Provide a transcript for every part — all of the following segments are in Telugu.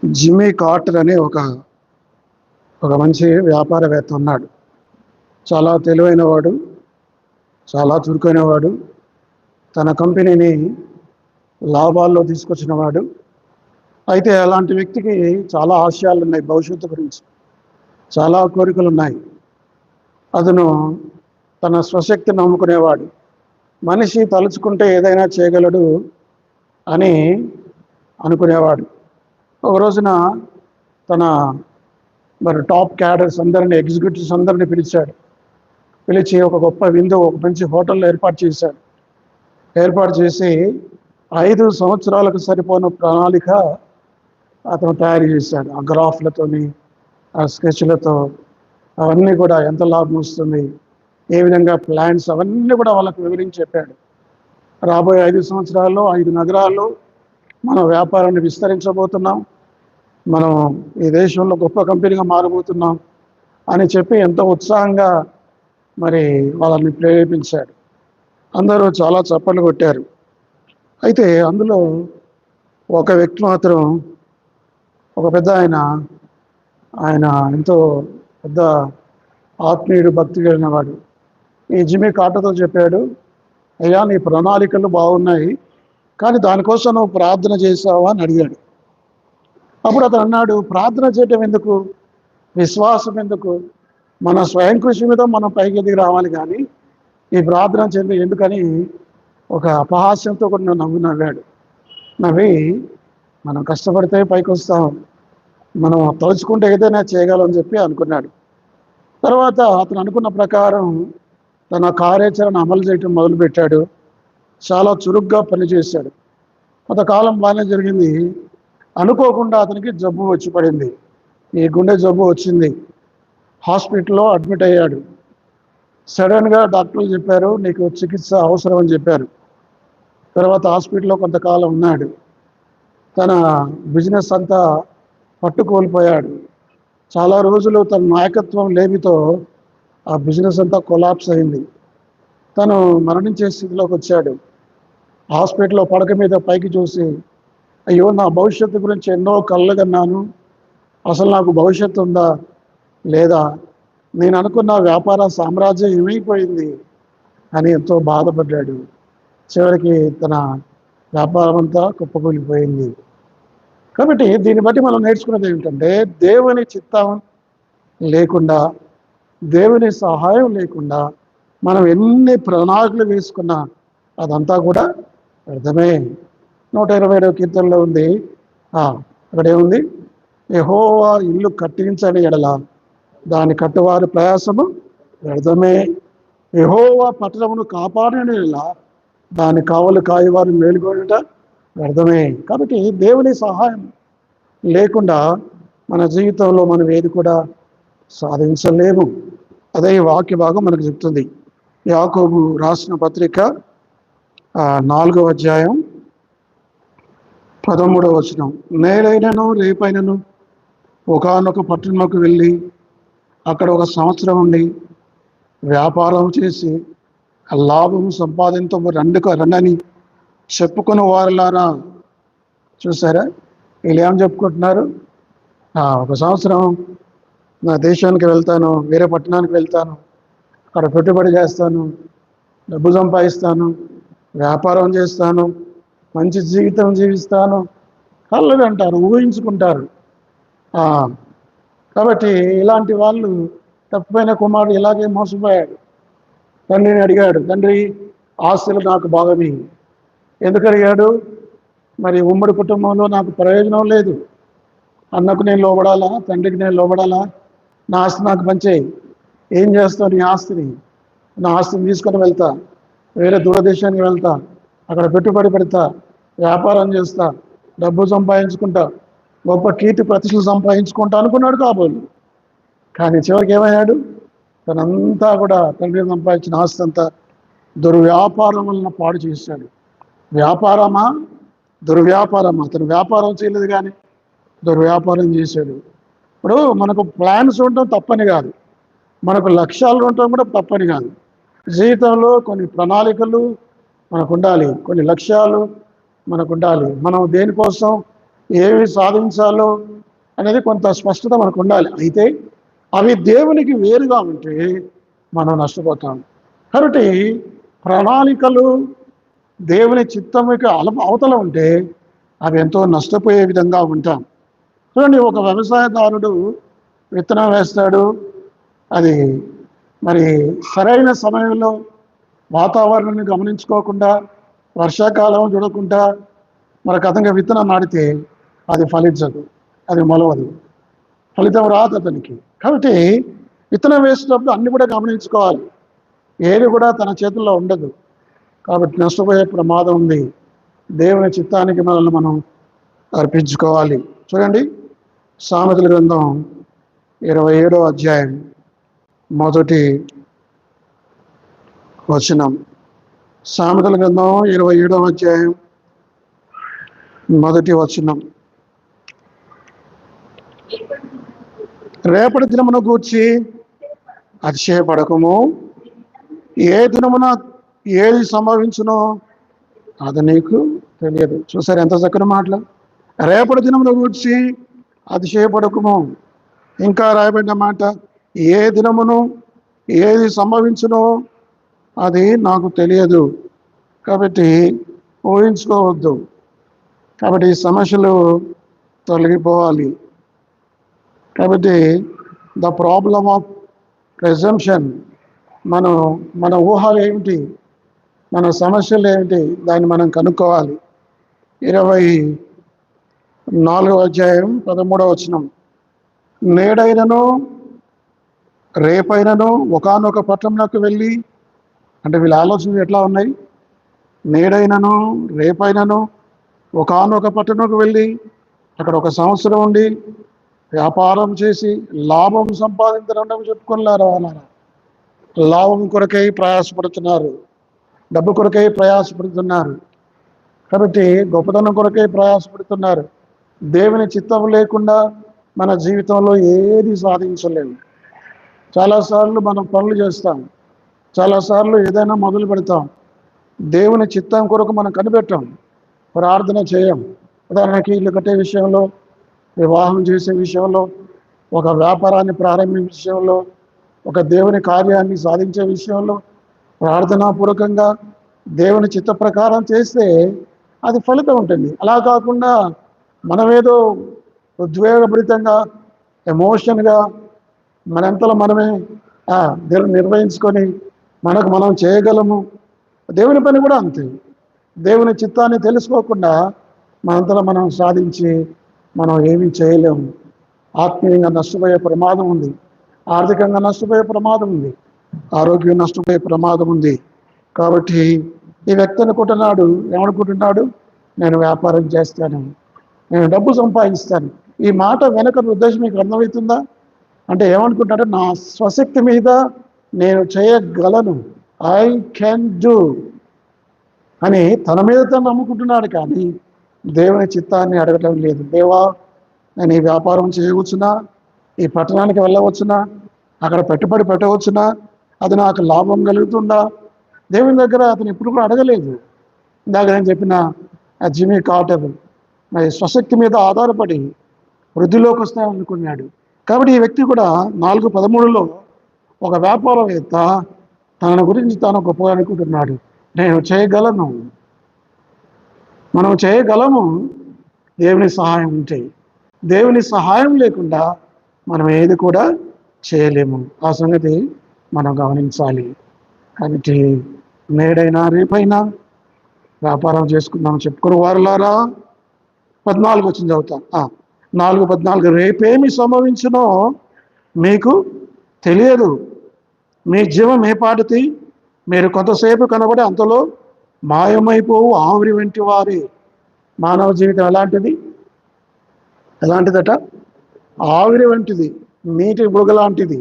జిమ్మీ కార్టర్ అనే ఒక ఒక మంచి వ్యాపారవేత్త ఉన్నాడు. చాలా తెలివైన వాడు, చాలా చురుకైన వాడు. తన కంపెనీని లాభాల్లో తీసుకొచ్చిన వాడు. అయితే అలాంటి వ్యక్తికి చాలా ఆశయాలు ఉన్నాయి, భవిష్యత్తు గురించి చాలా కోరికలు ఉన్నాయి. అతను తన స్వశక్తిని నమ్ముకునేవాడు. మనిషి తలుచుకుంటే ఏదైనా చేయగలడు అని అనుకునేవాడు. ఒక రోజున తన టాప్ క్యాడర్స్ అందరినీ, ఎగ్జిక్యూటివ్స్ అందరినీ పిలిచాడు. పిలిచి ఒక గొప్ప విందు, ఒక మంచి హోటల్లో ఏర్పాటు చేశాడు. ఏర్పాటు చేసి 5 సంవత్సరాలకు సరిపోయిన ప్రణాళిక అతను తయారు చేశాడు. ఆ గ్రాఫ్లతోని, ఆ స్కెచ్లతో, అవన్నీ కూడా ఎంత లాభం వస్తుంది, ఏ విధంగా ప్లాన్స్, అవన్నీ కూడా వాళ్ళకు వివరించి చెప్పాడు. రాబోయే 5 సంవత్సరాల్లో 5 నగరాల్లో మన వ్యాపారాన్ని విస్తరించబోతున్నాం, మనం ఈ దేశంలో గొప్ప కంపెనీగా మారబోతున్నాం అని చెప్పి ఎంతో ఉత్సాహంగా మరి వాళ్ళని ప్రేరేపించాడు. అందరూ చాలా చప్పట్లు కొట్టారు. అయితే అందులో ఒక వ్యక్తి మాత్రం, ఒక పెద్ద ఆయన ఎంతో పెద్ద ఆత్మీయుడు, భక్తి కలిగిన వాడు. ఈ జిమ్మీ కార్టర్తో చెప్పాడు, అయ్యా నీ ప్రణాళికలు బాగున్నాయి, కానీ దానికోసం నువ్వు ప్రార్థన చేసావా అని అడిగాడు. అప్పుడు అతను అన్నాడు, ప్రార్థన చేయటం ఎందుకు, విశ్వాసం ఎందుకు, మన స్వయం కృషి మీద మనం పైకి ఎదిగి రావాలి, కానీ ఈ ప్రార్థన చేయడం ఎందుకని ఒక అపహాస్యంతో కూడా నవ్వాడు. నవ్వి, మనం కష్టపడితే పైకి వస్తాం, మనం తలుచుకుంటే ఏదైనా చేయగలమని చెప్పి అనుకున్నాడు. తర్వాత అతను అనుకున్న ప్రకారం తన కార్యాచరణ అమలు చేయటం మొదలుపెట్టాడు. చాలా చురుగ్గా పనిచేశాడు. కొంతకాలం బాగానే జరిగింది. అనుకోకుండా అతనికి జబ్బు వచ్చి పడింది. ఈ గుండె జబ్బు వచ్చింది. హాస్పిటల్లో అడ్మిట్ అయ్యాడు. సడన్గా డాక్టర్లు చెప్పారు, నీకు చికిత్స అవసరం అని చెప్పారు. తర్వాత హాస్పిటల్లో కొంతకాలం ఉన్నాడు. తన బిజినెస్ అంతా పట్టుకోల్పోయాడు. చాలా రోజులు తన నాయకత్వం లేమితో ఆ బిజినెస్ అంతా కొలాప్స్ అయింది. తను మరణించే స్థితిలోకి వచ్చాడు. హాస్పిటల్లో పడక మీద పైకి చూసి, అయ్యో నా భవిష్యత్తు గురించి ఎన్నో కలలుగన్నాను, అసలు నాకు భవిష్యత్తు ఉందా లేదా, నేను అనుకున్న వ్యాపార సామ్రాజ్యం ఏమైపోయింది అని ఎంతో బాధపడ్డాడు. చివరికి తన వ్యాపారం అంతా కుప్పకూలిపోయింది. కాబట్టి దీన్ని బట్టి మనం నేర్చుకున్నది ఏమిటంటే, దేవుని చిత్తం లేకుండా, దేవుని సహాయం లేకుండా మనం ఎన్ని ప్రణాళికలు వేసుకున్నా అదంతా కూడా వ్యర్థమే. 127వ కీర్తనలో ఉంది, అక్కడేముంది, యెహోవా ఇల్లు కట్టించని ఎడల దాని కట్టువారి ప్రయాసము వ్యర్థమే, యెహోవా పట్టణమును కాపాడని ఎడల దాని కావలు కాయవారు మేలుకొనుట వ్యర్థమే. కాబట్టి దేవుని సహాయం లేకుండా మన జీవితంలో మనం ఏది కూడా సాధించలేము. అదే ఈ వాక్య భాగం మనకు చెప్తుంది. యాకోబు రాసిన పత్రిక 4వ అధ్యాయం 13వ వచనం, నేడైనను రేపైనను ఒకానొక పట్టణంలోకి వెళ్ళి అక్కడ 1 సంవత్సరం ఉండి వ్యాపారం చేసి లాభం సంపాదించము రండని చెప్పుకుని వారులారా. చూసారా, వీళ్ళు ఏం చెప్పుకుంటున్నారు, 1 సంవత్సరం నా దేశానికి వెళ్తాను, వేరే పట్టణానికి వెళ్తాను, అక్కడ పెట్టుబడి చేస్తాను, డబ్బు సంపాదిస్తాను, వ్యాపారం చేస్తాను, మంచి జీవితం జీవిస్తాను, కళ్ళవి అంటారు, ఊహించుకుంటారు. కాబట్టి ఇలాంటి వాళ్ళు, తప్పిపోయిన కుమారుడు ఇలాగే మోసపోయాడు. తండ్రిని అడిగాడు, తండ్రి ఆస్తులు నాకు భాగమి. ఎందుకు అడిగాడు, మరి ఉమ్మడి కుటుంబంలో నాకు ప్రయోజనం లేదు, అన్నకు నేను లోబడాలా, తండ్రికి నేను లోబడాలా, నా ఆస్తి నాకు పంచేయి, ఏం చేస్తావు నీ ఆస్తిని, నా ఆస్తిని తీసుకొని వెళ్తా, వేరే దూరదేశానికి వెళ్తా, అక్కడ పెట్టుబడి పెడతా, వ్యాపారం చేస్తా, డబ్బు సంపాదించుకుంటా, గొప్ప కీర్తి ప్రతిష్టలు సంపాదించుకుంటా అనుకున్నాడు కాబోలు. కానీ చివరికి ఏమయ్యాడు, తనంతా కూడా తండ్రి సంపాదించిన ఆస్తి అంతా దుర్వ్యాపారం వలన పాడు చేశాడు. వ్యాపారమా దుర్వ్యాపారమా, అతను వ్యాపారం చేయలేదు కానీ దుర్వ్యాపారం చేశాడు. ఇప్పుడు మనకు ప్లాన్స్ ఉండటం తప్పని కాదు, మనకు లక్ష్యాలు ఉండటం కూడా తప్పని కాదు. జీవితంలో కొన్ని ప్రణాళికలు మనకు ఉండాలి, కొన్ని లక్ష్యాలు మనకు ఉండాలి. మనం దేనికోసం ఏమి సాధించాలో అనేది కొంత స్పష్టత మనకు ఉండాలి. అయితే అవి దేవునికి వేరుగా ఉంటే మనం నష్టపోతాం. కాబట్టి ప్రణాళికలు దేవుని చిత్తముకి అవతల ఉంటే అవి ఎంతో నష్టపోయే విధంగా ఉంటాం. చూడండి, ఒక వ్యవసాయదారుడు విత్తనం వేస్తాడు. అది మరి సరైన సమయంలో వాతావరణాన్ని గమనించుకోకుండా, వర్షాకాలం చూడకుండా మరి కథంగా విత్తనం నాటితే అది ఫలించదు, అది మొలవదు, ఫలితం రాదు అతనికి. కాబట్టి విత్తనం వేసేటప్పుడు అన్ని కూడా గమనించుకోవాలి. ఏది కూడా తన చేతుల్లో ఉండదు. కాబట్టి నష్టపోయే ప్రమాదం ఉంది. దేవుని చిత్తానికి మనల్ని మనం అర్పించుకోవాలి. చూడండి, సామెతల గ్రంథం 27వ అధ్యాయం మొదటి వచనం. సామెతల గ్రంథం 27వ అధ్యాయం మొదటి వచనం. రేపటి దినమును గూర్చి అతిశయపడకము, ఏ దినమున ఏది సంభవించునో అది నీకు తెలియదు. చూసారు ఎంత చక్కని మాటలు. రేపటి దినమును గూర్చి అతిశయపడకము. ఇంకా రాయబడిన మాట, ఏ దినమును ఏది సంభవించునో అది నాకు తెలియదు. కాబట్టి ఊహించుకోవద్దు. కాబట్టి ఈ సమస్యలు తొలగిపోవాలి. కాబట్టి ద ప్రాబ్లమ్ ఆఫ్ ప్రెజంప్షన్, మన ఊహలు ఏమిటి, మన సమస్యలు ఏమిటి, దాన్ని మనం కనుక్కోవాలి. 24వ అధ్యాయం 13వ వచనం. నేడైనను రేపైనను ఒకానొక పట్టణంలోకి వెళ్ళి, అంటే వీళ్ళ ఆలోచనలు ఎట్లా ఉన్నాయి? నేడైనను రేపైనను ఒకానొక పట్టణంలోకి వెళ్ళి అక్కడ ఒక సంవత్సరం ఉండి వ్యాపారం చేసి లాభం సంపాదించడం చెప్పుకున్నారు. లాభం కొరకై ప్రయాసపడుతున్నారు, డబ్బు కొరకై ప్రయాసపడుతున్నారు. కాబట్టి గొప్పతనం కొరకై ప్రయాసపడుతున్నారు. దేవుని చిత్తం లేకుండా మన జీవితంలో ఏది సాధించలేము. చాలాసార్లు మనం పనులు చేస్తాం, చాలాసార్లు ఏదైనా మొదలు పెడతాం, దేవుని చిత్తం కొరకు మనం కనిపెట్టాం, ప్రార్థన చేయం. ఉదాహరణకి ఇల్లు కట్టే విషయంలో, వివాహం చేసే విషయంలో, ఒక వ్యాపారాన్ని ప్రారంభించే విషయంలో, ఒక దేవుని కార్యాన్ని సాధించే విషయంలో ప్రార్థనాపూర్వకంగా దేవుని చిత్త ప్రకారం చేస్తే అది ఫలితం ఉంటుంది. అలా కాకుండా మనమేదో ఉద్వేగభరితంగా, ఎమోషన్గా మనంతలో మనమే నిర్వహించుకొని మనకు మనం చేయగలము. దేవుని పని కూడా అంతే. దేవుని చిత్తాన్ని తెలుసుకోకుండా మనంతలో మనం సాధించి మనం ఏమీ చేయలేము. ఆత్మీయంగా నష్టపోయే ప్రమాదం ఉంది, ఆర్థికంగా నష్టపోయే ప్రమాదం ఉంది, ఆరోగ్యం నష్టపోయే ప్రమాదం ఉంది. కాబట్టి ఈ వ్యక్తి అనుకుంటున్నాడు, ఏమనుకుంటున్నాడు? నేను వ్యాపారం చేస్తాను, నేను డబ్బు సంపాదిస్తాను. ఈ మాట వెనక ఉద్దేశం మీకు అర్థమవుతుందా? అంటే ఏమనుకుంటాడు? నా స్వశక్తి మీద నేను చేయగలను, ఐ కెన్ డూ అని తన మీద తను నమ్ముకుంటున్నాడు. కానీ దేవుని చిత్తాన్ని అడగటం లేదు. దేవా, నేను ఈ వ్యాపారం చేయవచ్చునా, ఈ పట్టణానికి వెళ్ళవచ్చునా, అక్కడ పెట్టుబడి పెట్టవచ్చునా, అది నాకు లాభం కలుగుతుందా? దేవుని దగ్గర అతను ఎప్పుడు కూడా అడగలేదు. ఇందాక నేను చెప్పిన జిమ్మీ కార్టర్ మరి స్వశక్తి మీద ఆధారపడి వృద్ధిలోకి వస్తామనుకున్నాడు. కాబట్టి ఈ వ్యక్తి కూడా 4:13లో ఒక వ్యాపారవేత్త తన గురించి తాను గొప్పగా అనుకుంటున్నాడు. నేను చేయగలను, మనం చేయగలము దేవుని సహాయం ఉంటే. దేవుని సహాయం లేకుండా మనం ఏది కూడా చేయలేము. ఆ సంగతి మనం గమనించాలి. కాబట్టి నేడైనా రేపైనా వ్యాపారం చేసుకుందాం చెప్పుకుని వారులారా. 14 వచ్చింది చదువుతాం. 4:14 రేపేమి సంభవించునో మీకు తెలియదు, మీ జీవం ఏ పాటిది, మీరు కొంతసేపు కనబడి అంతలో మాయమైపోవు ఆవిరి వంటి వారి. మానవ జీవితం ఎలాంటిదట? ఆవిరి వంటిది, నీటి బుడగ లాంటిది.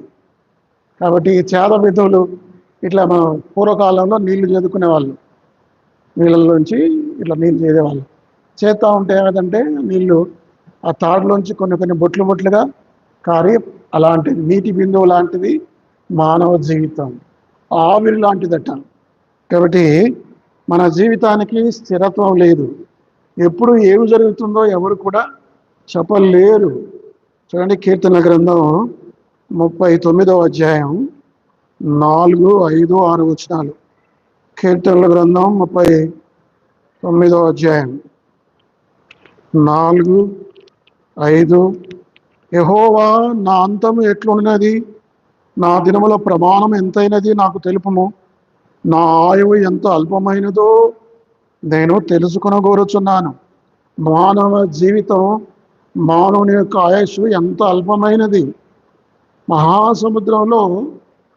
కాబట్టి చేద విధువులు ఇట్లా మనం పూర్వకాలంలో నీళ్లు చేదుకునే వాళ్ళు, నీళ్ళలోంచి ఇట్లా నీళ్ళు చేదేవాళ్ళు. చేస్తూ ఉంటే ఏదంటే నీళ్ళు ఆ తాడులోంచి కొన్ని బొట్లుగా కారి, అలాంటిది నీటి బిందువు లాంటిది మానవ జీవితం, ఆవిరి లాంటిదట. కాబట్టి మన జీవితానికి స్థిరత్వం లేదు. ఎప్పుడు ఏమి జరుగుతుందో ఎవరు కూడా చెప్పలేరు. చూడండి, కీర్తన గ్రంథం 39వ అధ్యాయం 4, 5, 6 వచనాలు. కీర్తనల గ్రంథం 39వ అధ్యాయం 4, 5. యెహోవా, నా అంతము ఎట్లున్నది, నా దినముల ప్రమాణం ఎంతైనది నాకు తెలుపుము. నా ఆయువు ఎంత అల్పమైనదో నేను తెలుసుకొనగోరుచున్నాను. మానవ జీవితం, మానవుని యొక్క ఆయుష్ ఎంత అల్పమైనది. మహాసముద్రంలో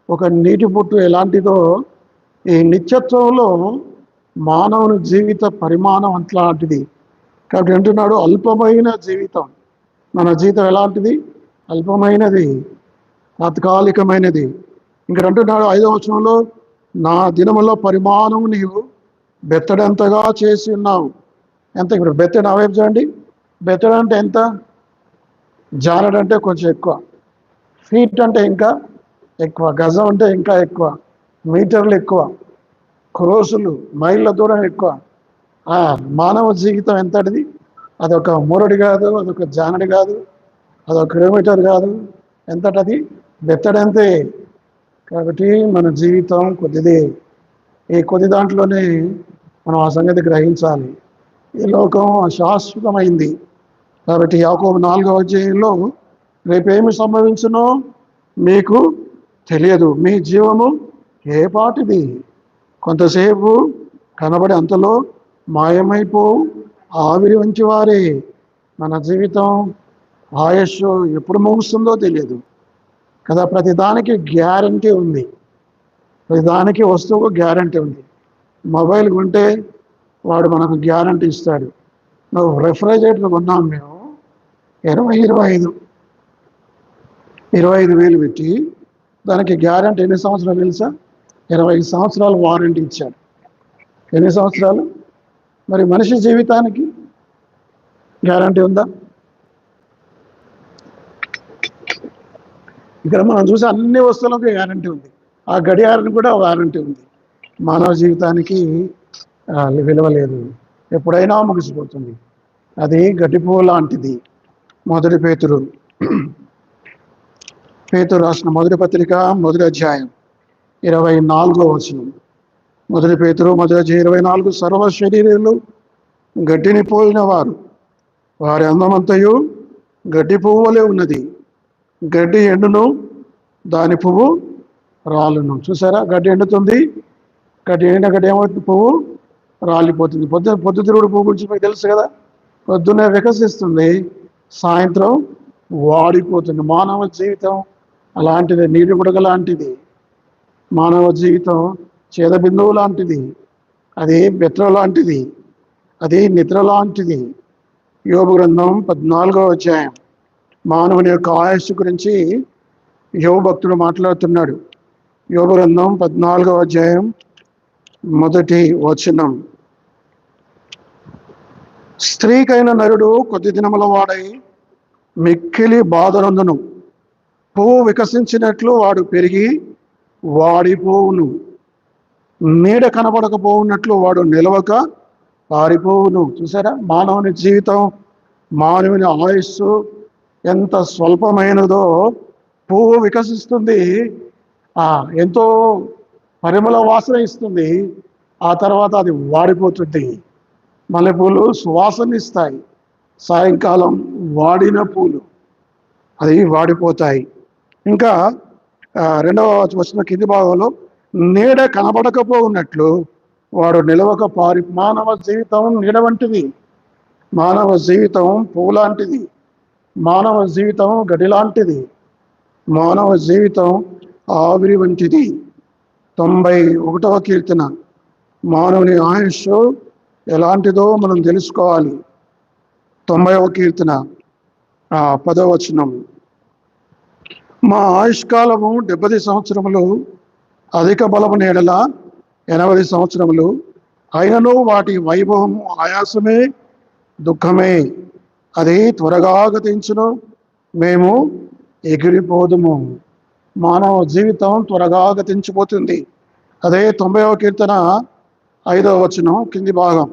ఒక నీటి బొట్టు ఎలాంటిదో ఈ నిత్యత్వంలో మానవుని జీవిత పరిమాణం అట్లాంటిది. కాబట్టి అంటున్నాడు, అల్పమైన జీవితం. మన జీవితం ఎలాంటిది? అల్పమైనది, తాత్కాలికమైనది. ఇంకా అంటున్నాడు 5వ వచనంలో, నా దినముల పరిమాణం నీవు బెత్తడంతగా చేసి ఉన్నావు. ఎంత? ఇప్పుడు బెత్తడు నా వైపు చూడండి. బెత్తడు అంటే ఎంత? జానడు అంటే కొంచెం ఎక్కువ, ఫీట్ అంటే ఇంకా ఎక్కువ, గజం అంటే ఇంకా ఎక్కువ, మీటర్లు ఎక్కువ, క్రోసులు మైళ్ళ దూరం ఎక్కువ. మానవ జీవితం ఎంతటిది? అదొక మూరడి కాదు, అదొక జానడి కాదు, అదొక కిలోమీటర్ కాదు. ఎంతటది? బెత్తడంతే. కాబట్టి మన జీవితం కొద్దిదే. ఈ కొద్ది దాంట్లోనే మనం ఆ సంగతి గ్రహించాలి. ఈ లోకం అశాశ్వతమైంది. కాబట్టి యాకోబు 4వ అధ్యాయంలో, రేపేమి సంభవించునో మీకు తెలియదు, మీ జీవము ఏ పాటిది, కొంతసేపు కనబడి అంతలో మాయమైపోవు ఆవిరి వంటి వారే. మన జీవితం ఆయుష్ ఎప్పుడు ముగుస్తుందో తెలియదు కదా. ప్రతిదానికి గ్యారంటీ ఉంది, ప్రతిదానికి వస్తువుకు గ్యారంటీ ఉంది. మొబైల్ కొంటే వాడు మనకు గ్యారంటీ ఇస్తాడు. నువ్వు రెఫ్రిజిరేటర్ కొన్నాం మేము 25 వేలు పెట్టి, దానికి గ్యారంటీ ఎన్ని సంవత్సరాలు తెలుసా? 20 సంవత్సరాలు వారంటీ ఇచ్చాడు. ఎన్ని సంవత్సరాలు? మరి మనిషి జీవితానికి గ్యారంటీ ఉందా? ఇక్కడ మనం చూసే అన్ని వస్తువులకు గ్యారంటీ ఉంది. ఆ గడియారానికి కూడా వారంటీ ఉంది. మానవ జీవితానికి విలువ లేదు, ఎప్పుడైనా ముగిసిపోతుంది. అది గడ్డిపువ్వు లాంటిది. పేతురు రాసిన మొదటి పత్రిక 1వ అధ్యాయం 24వ వచనం. మొదటి పేతురు 1వ అధ్యాయం 24. సర్వ శరీరులు గడ్డిని పోలిన వారు, వారి అందమంతయు గడ్డి పువ్వు వలె ఉన్నది. గడ్డి ఎండును, దాని పువ్వు రాలును. చూసారా, గడ్డి ఎండుతుంది, ఎండిన గడ్డి ఏమవుతుంది? పువ్వు రాలిపోతుంది. పొద్దుతిరుగుడు పువ్వు గురించి మీకు తెలుసు కదా. పొద్దున్నే వికసిస్తుంది, సాయంత్రం వాడిపోతుంది. మానవ జీవితం అలాంటిది, నీటి బుడగ లాంటిది. మానవ జీవితం చేద బిందువు లాంటిది, అది బెత్ర లాంటిది, అది నిద్ర లాంటిది. యోబు గ్రంథం 14వ అధ్యాయం మానవుని యొక్క ఆయుష్ గురించి యోబు భక్తుడు మాట్లాడుతున్నాడు. యోబు గ్రంథం 14వ అధ్యాయం 1వ వచనం. స్త్రీకైన నరుడు కొద్ది దినముల వాడై మిక్కిలి బాధనందును, పువ్వు వికసించినట్లు వాడు పెరిగి వాడిపోవును, నీడ కనబడకపోవున్నట్లు వాడు నిలవక పారిపోవును. చూసారా, మానవుని జీవితం, మానవుని ఆయుస్సు ఎంత స్వల్పమైనదో. పువ్వు వికసిస్తుంది, ఎంతో పరిమళ వాసన ఇస్తుంది, ఆ తర్వాత అది వాడిపోతుంది. మల్లెపూలు సువాసన ఇస్తాయి, సాయంకాలం వాడిన పూలు అది వాడిపోతాయి. ఇంకా 2వ వచనం కింది భాగంలో, నీడ కనబడకపోఉన్నట్లు వాడు నిలవక మానవ జీవితం నీడ వంటిది, మానవ జీవితం పువ్వు లాంటిది, మానవ జీవితం గడి లాంటిది, మానవ జీవితం ఆవిరి వంటిది. 91వ కీర్తన. మానవుని ఆయుష్ ఎలాంటిదో మనం తెలుసుకోవాలి. 90వ కీర్తన 10వ వచనం. మా ఆయుష్కాలము 70 సంవత్సరములు, అధిక బలము నీడల 80 సంవత్సరములు. అయినను వాటి వైభవము ఆయాసమే, దుఃఖమే. అది త్వరగా గతించును, మేము ఎగిరిపోదుము. మానవ జీవితం త్వరగా గతించిపోతుంది. అదే 90వ కీర్తన 5వ వచనం కింది భాగం.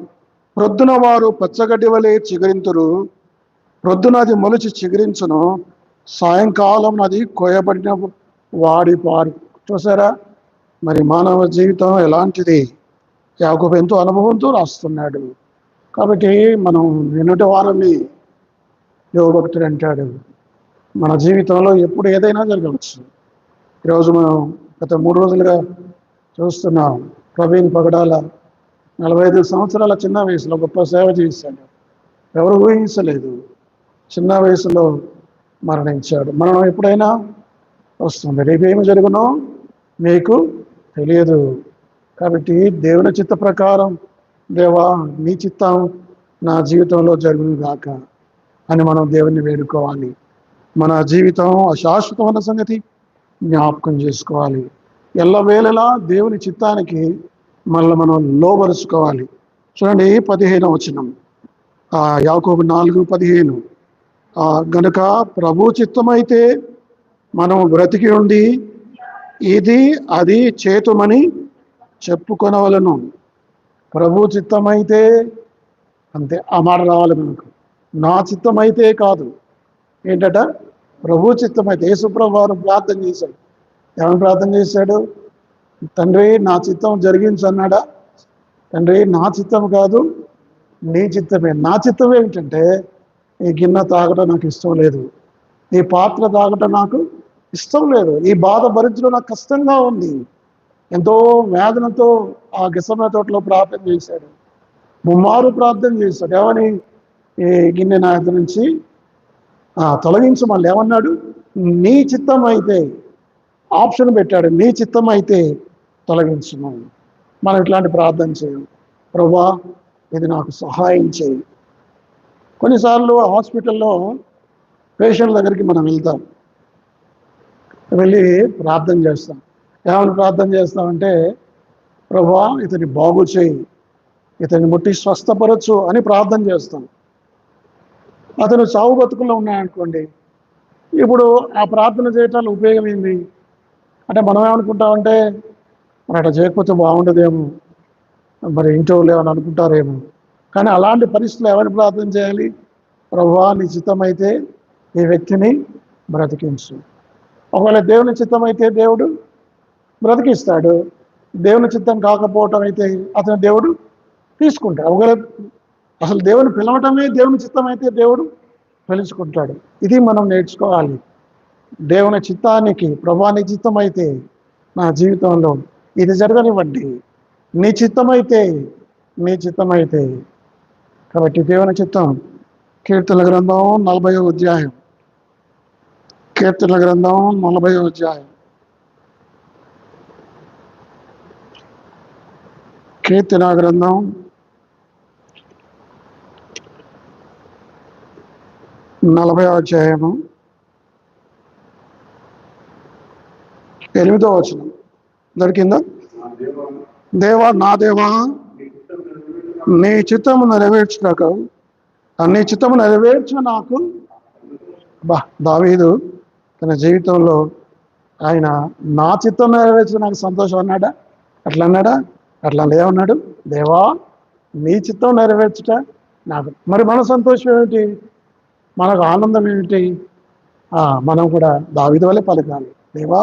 ప్రొద్దున వారు పచ్చగడ్డి వలె చిగురింతురు, ప్రొద్దున అది మొలిచి చిగురించును, సాయంకాలం అది కోయబడిన వాడి పారు. చూసారా, మరి మానవ జీవితం ఎలాంటిది? యాకోబు ఎంతో అనుభవంతో రాస్తున్నాడు. కాబట్టి మనం నిన్నటి వారాన్ని యోగ భక్తుడు అంటాడు, మన జీవితంలో ఎప్పుడు ఏదైనా జరగవచ్చు. ఈరోజు మనం గత 3 రోజులుగా చూస్తున్నాం, ప్రవీణ్ పగడాల 45 సంవత్సరాల చిన్న వయసులో గొప్ప సేవ చేశాడు. ఎవరు ఊహించలేదు, చిన్న వయసులో మరణించాడు. మరణం ఎప్పుడైనా వస్తుంది, రేపేమి జరుగునో మీకు తెలియదు. కాబట్టి దేవుని చిత్త ప్రకారం, దేవా నీ చిత్తం నా జీవితంలో జరుగును గాక అని మనం దేవుణ్ణి వేడుకోవాలి. మన జీవితం అశాశ్వతమైన సంగతి జ్ఞాపకం చేసుకోవాలి. ఎల్లవేళలా దేవుని చిత్తానికి మనం లోబరుచుకోవాలి. చూడండి 15వ వచనం, యాకోబు 4:15. గనుక ప్రభు చిత్తమైతే మనం బ్రతికి ఉండి ఇది అది చేతుమని చెప్పుకొనవలను. ప్రభు చిత్తమైతే, అంతే, ఆ మాట రావాలి మనకు. నా చిత్తమైతే కాదు, ఏంటట? ప్రభు చిత్తమైతే. యేసుప్రభు వారు ప్రార్థన చేశాడు. ఏమని ప్రార్థన చేశాడు? తండ్రి నా చిత్తం జరిగించన్నాడా? తండ్రి నా చిత్తం కాదు, నీ చిత్తమే. నా చిత్తం ఏమిటంటే, ఈ గిన్నె తాగటం నాకు ఇష్టం లేదు, ఈ పాత్ర తాగటం నాకు ఇష్టం లేదు, ఈ బాధ భరించడం నాకు కష్టంగా ఉంది. ఎంతో వేదనతో ఆ గెత్సేమనే తోటలో ప్రార్థన చేశాడు. ముమ్మారు ప్రార్థన చేశాడు. ఏమని? ఈ గిన్నె నా ఎదురు నుంచి తొలగించు. మళ్ళీ ఏమన్నాడు? నీ చిత్తం అయితే, ఆప్షన్ పెట్టాడు, నీ చిత్తం అయితే తొలగించును. మనం ఇట్లాంటి ప్రార్థన చేయం. ప్రభువా ఇది నాకు సహాయం చేయి. కొన్నిసార్లు హాస్పిటల్లో పేషెంట్ దగ్గరికి మనం వెళ్తాం, వెళ్ళి ప్రార్థన చేస్తాం. ఏమని ప్రార్థన చేస్తామంటే, ప్రభువా ఇతని బాగు చేయి, ఇతన్ని ముట్టి స్వస్థపరచు అని ప్రార్థన చేస్తాం. అతను చావు బతుకుల్లో ఉన్నాయనుకోండి, ఇప్పుడు ఆ ప్రార్థన చేయటానికి ఉపయోగం ఏంది? అంటే మనం ఏమనుకుంటామంటే, మరి అట్లా చేయకపోతే బాగుండదేమో, మరి ఇంట్లో లేవని అనుకుంటారేమో. కానీ అలాంటి పరిస్థితులు ఎవరిని ప్రార్థన చేయాలి? ప్రభువా నీ చిత్తమైతే ఈ వ్యక్తిని బ్రతికించు. ఒకవేళ దేవుని చిత్తం అయితే దేవుడు బ్రతికిస్తాడు, దేవుని చిత్తం కాకపోవటం అయితే అతను దేవుడు తీసుకుంటాడు. ఒకవేళ అసలు దేవుని పిలవటమే దేవుని చిత్తం అయితే దేవుడు పిలుచుకుంటాడు. ఇది మనం నేర్చుకోవాలి. దేవుని చిత్తానికి, ప్రభువా నీ చిత్తం అయితే నా జీవితంలో ఇది జరగనివ్వండి, నీ చిత్తమైతే, నీ చిత్తమైతే. కాబట్టి దేవుని చిత్తం. కీర్తనల గ్రంథం 40వ అధ్యాయం, కీర్తనల గ్రంథం 40వ అధ్యాయం, కీర్తన గ్రంథం 40వ అధ్యాయము 8వ వచనం. దొరికిందా? దేవా నా దేవా నీ చిత్తము నెరవేర్చుటకు, నీ చిత్తము నెరవేర్చు నాకు. దావీదు తన జీవితంలో ఆయన నా చిత్తం నెరవేర్చు నాకు సంతోషం అన్నాడా? అట్లా అన్నాడా? అట్లా లేవన్నాడు. దేవా నీ చిత్తం నెరవేర్చుట నాకు. మరి మన సంతోషం ఏమిటి? మనకు ఆనందం ఏమిటి? మనం కూడా దావీదు వలె పలకాలి, దేవా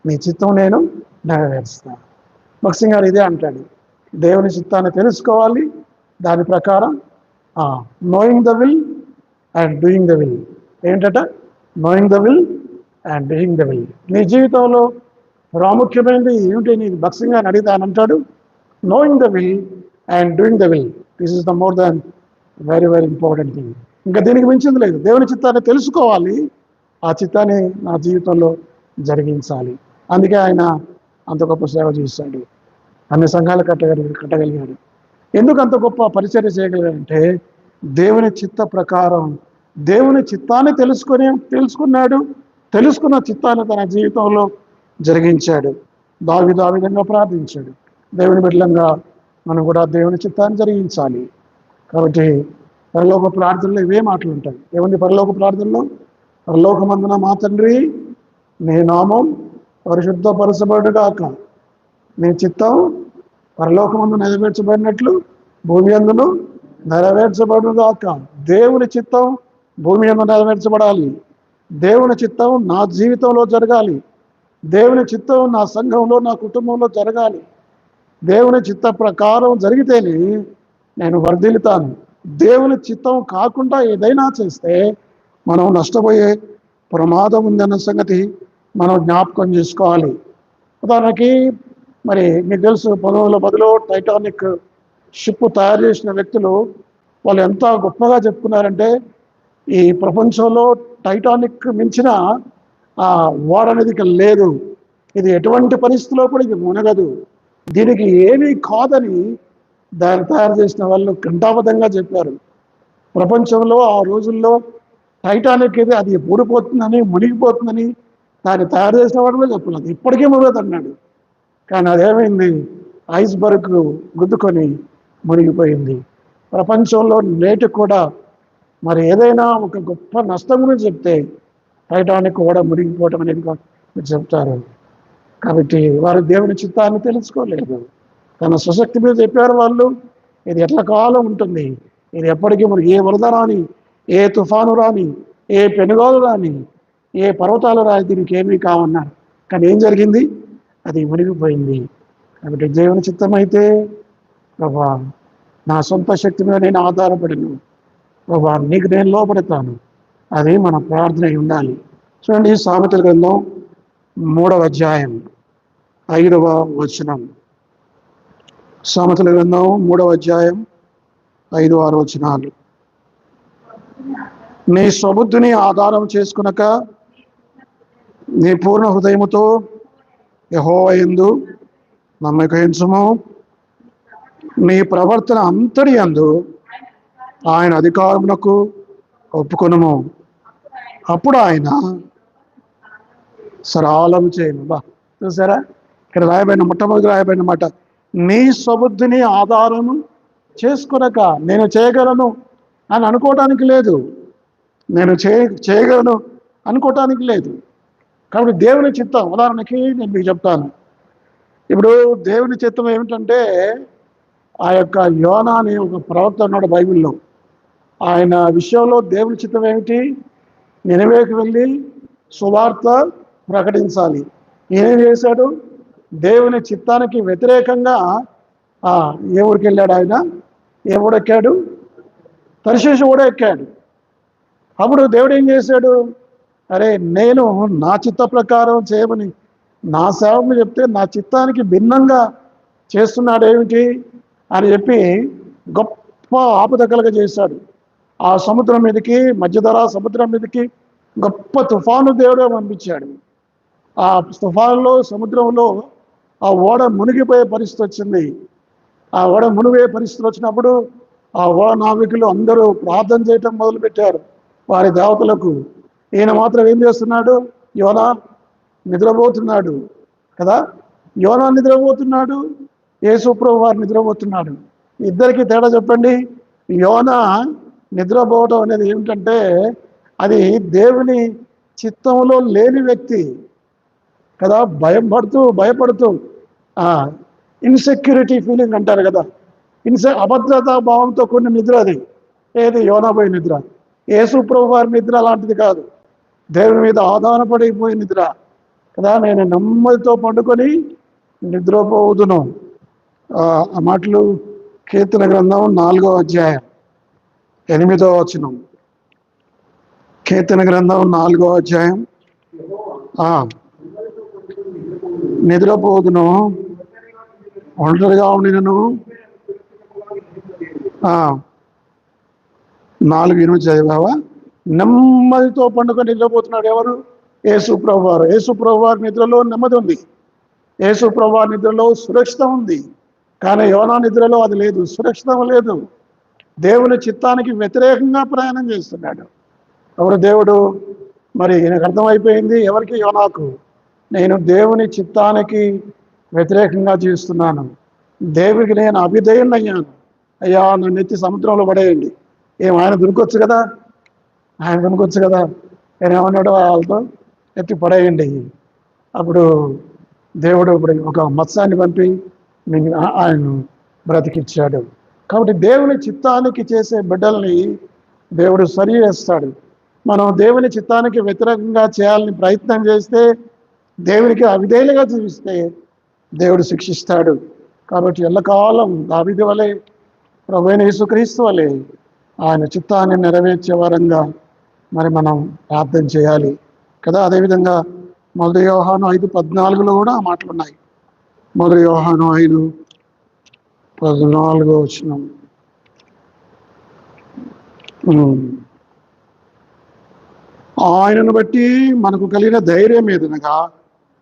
నీ చిత్తం నేను నెరవేరుస్తాను. భక్సింగ్ గారు ఇదే అంటాడు, దేవుని చిత్తాన్ని తెలుసుకోవాలి, దాని ప్రకారం knowing the will and doing the will. ఏంటట? Knowing the will and doing the will. నీ జీవితంలో ప్రాముఖ్యమైనది ఏమిటి? నీ భక్సింగ్ గారిని అడిగితే ఆయన అంటాడు, knowing the will and doing the will. This is the more than very very important thing. ఇంకా దీనికి మించింది లేదు. దేవుని చిత్తాన్ని తెలుసుకోవాలి, ఆ చిత్తాన్ని నా జీవితంలో జరిగించాలి. అందుకే ఆయన అంత గొప్ప సేవ చేశాడు, అన్ని సంఘాలు కట్టగలిగాడు. ఎందుకు అంత గొప్ప పరిచర్య చేయగలిగాడంటే, దేవుని చిత్త ప్రకారం దేవుని చిత్తాన్ని తెలుసుకున్నాడు, తెలుసుకున్న చిత్తాన్ని తన జీవితంలో జరిగించాడు. దావీదు ఆ విధంగా ప్రార్థించాడు. దేవుని బిడ్డలంగా మనం కూడా దేవుని చిత్తాన్ని జరిగించాలి. కాబట్టి పరలోక ప్రార్థనలో ఇవే మాటలు ఉంటాయి. ఏముంది పరలోక ప్రార్థనలో? పరలోకమందున మా తండ్రి నీ నామం పరిశుద్ధపరచబడుగాక, నీ చిత్తం పరలోకమందు నెరవేర్చబడినట్లు భూమి అందును నెరవేర్చబడుగాక. దేవుని చిత్తం భూమి మీద నెరవేర్చబడాలి. దేవుని చిత్తం నా జీవితంలో జరగాలి. దేవుని చిత్తం నా సంఘంలో, నా కుటుంబంలో జరగాలి. దేవుని చిత్త ప్రకారం జరిగితేనే నేను వర్ధిల్లుతాను. దేవుని చిత్తం కాకుండా ఏదైనా చేస్తే మనం నష్టపోయే ప్రమాదం ఉందన్న సంగతి మనం జ్ఞాపకం చేసుకోవాలి. ఉదాహరణకి మరి మీకు తెలుసు 1910లో టైటానిక్ షిప్ తయారు చేసిన వ్యక్తులు వాళ్ళు ఎంత గొప్పగా చెప్పుకున్నారంటే, ఈ ప్రపంచంలో టైటానిక్ మించిన ఓడ అనేది ఇక లేదు, ఇది ఎటువంటి పరిస్థితిలో కూడా ఇది మునగదు, దీనికి ఏమీ కాదని దాన్ని తయారు చేసిన వాళ్ళు కంఠాబద్ధంగా చెప్పారు. ప్రపంచంలో ఆ రోజుల్లో టైటానిక్ ఇది అది ఊడిపోతుందని, మునిగిపోతుందని దాన్ని తయారు చేసిన వాడు కూడా చెప్పలేదు, ఇప్పటికీ మునగదు అన్నాడు. కానీ అదేమైంది, ఐస్బర్గ్ గుద్దుకొని మునిగిపోయింది. ప్రపంచంలో నేటి కూడా మరి ఏదైనా ఒక గొప్ప నష్టం గురించి చెప్తే టైటానిక్ కూడా మునిగిపోవటం అనేది చెప్తారు. కాబట్టి వారు దేవుని చిత్తాన్ని తెలుసుకోలేదు. తన స్వశక్తి మీద చెప్పారు వాళ్ళు, ఇది ఎట్ల కాలం ఉంటుంది, ఇది ఎప్పటికీ మరి ఏ వరద రాని, ఏ తుఫాను రాని, ఏ పెనుగాలు రాని, ఏ పర్వతాలు రాని దీనికి ఏమీ కావన్నారు. కానీ ఏం జరిగింది, అది మునిగిపోయింది. కాబట్టి దేవుని చిత్తం అయితే ప్రభా నా సొంత శక్తి మీద నేను ఆధారపడను, ప్రభా నీకు నేను లోపడతాను, అది మన ప్రార్థన ఉండాలి. చూడండి, సామెతల గ్రంథం 3వ అధ్యాయం 5వ వచనం. సామెతల గ్రంథం 3వ అధ్యాయం 5-6 వచనాలు. నీ స్వబుద్ధిని ఆధారం చేసుకునక నీ పూర్ణ హృదయముతో యెహోవా యందు నమ్మకముంచుము. నీ ప్రవర్తన అంతటి యందు ఆయన అధికారమునకు ఒప్పుకొనుము. అప్పుడు ఆయన సరళం చేయను. చూసారా, ఇక్కడ రాయబడిన మొట్టమొదటి రాయబడిన మాట, నీ స్వబుద్ధిని ఆధారము చేసుకునక. నేను చేయగలను అని అనుకోవటానికి లేదు, నేను చేయగలను అనుకోవటానికి లేదు. కాబట్టి దేవుని చిత్తం, ఉదాహరణకి నేను మీకు చెప్తాను. ఇప్పుడు దేవుని చిత్తం ఏమిటంటే, ఆ యొక్క యోనా అనే ఒక ప్రవక్త ఉన్నాడు బైబిల్లో. ఆయన విషయంలో దేవుని చిత్తం ఏమిటి, నినవేకి వెళ్ళి సువార్త ప్రకటించాలి. ఏం చేశాడు, దేవుని చిత్తానికి వ్యతిరేకంగా ఏ ఊరికి వెళ్ళాడు ఆయన, ఏ ఊరెక్కాడు, తర్షీషు కూడా ఎక్కాడు. అప్పుడు దేవుడు ఏం చేశాడు, అరే నేను నా చిత్త ప్రకారం చేయమని నా సేవకులు చెప్తే నా చిత్తానికి భిన్నంగా చేస్తున్నాడు ఏమిటి అని చెప్పి గొప్ప ఆపద కలగజేశాడు. ఆ సముద్రం మీదకి, మధ్యధరా సముద్రం మీదకి గొప్ప తుఫాను దేవుడే పంపించాడు. ఆ తుఫానులో, సముద్రంలో ఆ ఓడ మునిగిపోయే పరిస్థితి వచ్చింది. ఆ ఓడ మునిగిపోయే పరిస్థితి వచ్చినప్పుడు ఆ ఓడ నావికులు అందరూ ప్రార్థన చేయటం మొదలుపెట్టారు వారి దేవతలకు. ఈయన మాత్రం ఏం చేస్తున్నాడు, యోనా నిద్రపోతున్నాడు కదా, యోనా నిద్రపోతున్నాడు, యేసు ప్రభువు వారు నిద్రపోతున్నాడు. ఇద్దరికి తేడా చెప్పండి. యోనా నిద్రపోవడం అనేది ఏమిటంటే, అది దేవుని చిత్తంలో లేని వ్యక్తి కదా, భయపడుతూ ఇన్సెక్యూరిటీ ఫీలింగ్ అంటారు కదా, అభద్రతా భావంతో కూడిన నిద్ర అది. ఏది యోనా పోయి నిద్ర. యేసు ప్రభు వారి నిద్ర అలాంటిది కాదు, దేవుని మీద ఆధారపడిపోయే నిద్ర కదా. నేను నెమ్మదితో పండుకొని నిద్రపోదును. ఆ మాటలు కీర్తన గ్రంథం 4వ అధ్యాయం 8వ వచనం. కీర్తన గ్రంథం 4వ అధ్యాయం, నిద్రపోదును, ఒంటరిగా ఉండినను. 4:8 చదివావా? నెమ్మదితో పండుకొని నిద్రపోతున్నాడు ఎవరు? యేసు ప్రభు వారు. యేసు ప్రభు వారి నిద్రలో నెమ్మది ఉంది, యేసు ప్రభు వారి నిద్రలో సురక్షితం ఉంది. కానీ యోనా నిద్రలో అది లేదు, సురక్షితం లేదు. దేవుని చిత్తానికి వ్యతిరేకంగా ప్రయాణం చేస్తున్నాడు. ఎవరు దేవుడు? మరి నాకు అర్థమైపోయింది ఎవరికి, యోనాకు. నేను దేవుని చిత్తానికి వ్యతిరేకంగా చేస్తున్నాను, దేవుడికి నేను అవిధేయున్నయ్యాను, అయ్యా నన్ను ఎత్తి సముద్రంలో పడేయండి. ఆయన దొరకొచ్చు కదా, ఆయన దొరకొచ్చు కదా. నేను ఏమన్నాడు, వాళ్ళతో ఎత్తి పడేయండి. అప్పుడు దేవుడు ఇప్పుడు ఒక మత్స్యాన్ని పంపి ఆయన బ్రతికిచ్చాడు. కాబట్టి దేవుని చిత్తానికి చేసే బిడ్డల్ని దేవుడు సరి చేస్తాడు. మనం దేవుని చిత్తానికి వ్యతిరేకంగా చేయాలని ప్రయత్నం చేస్తే, దేవునికి అవిధేయులుగా జీవిస్తే దేవుడు శిక్షిస్తాడు. కాబట్టి ఎల్లకాలం దావీదు వలె, ప్రభువైన యేసుక్రీస్తు వలె ఆయన చిత్తాన్ని నెరవేర్చే వారంగా మరి మనం ప్రార్థన చేయాలి కదా. అదేవిధంగా 1 యోహాను 5:14 కూడా ఆ మాటలు ఉన్నాయి. 1 యోహాను 5:14 ఆయనను బట్టి మనకు కలిగిన ధైర్యం ఏదనగా,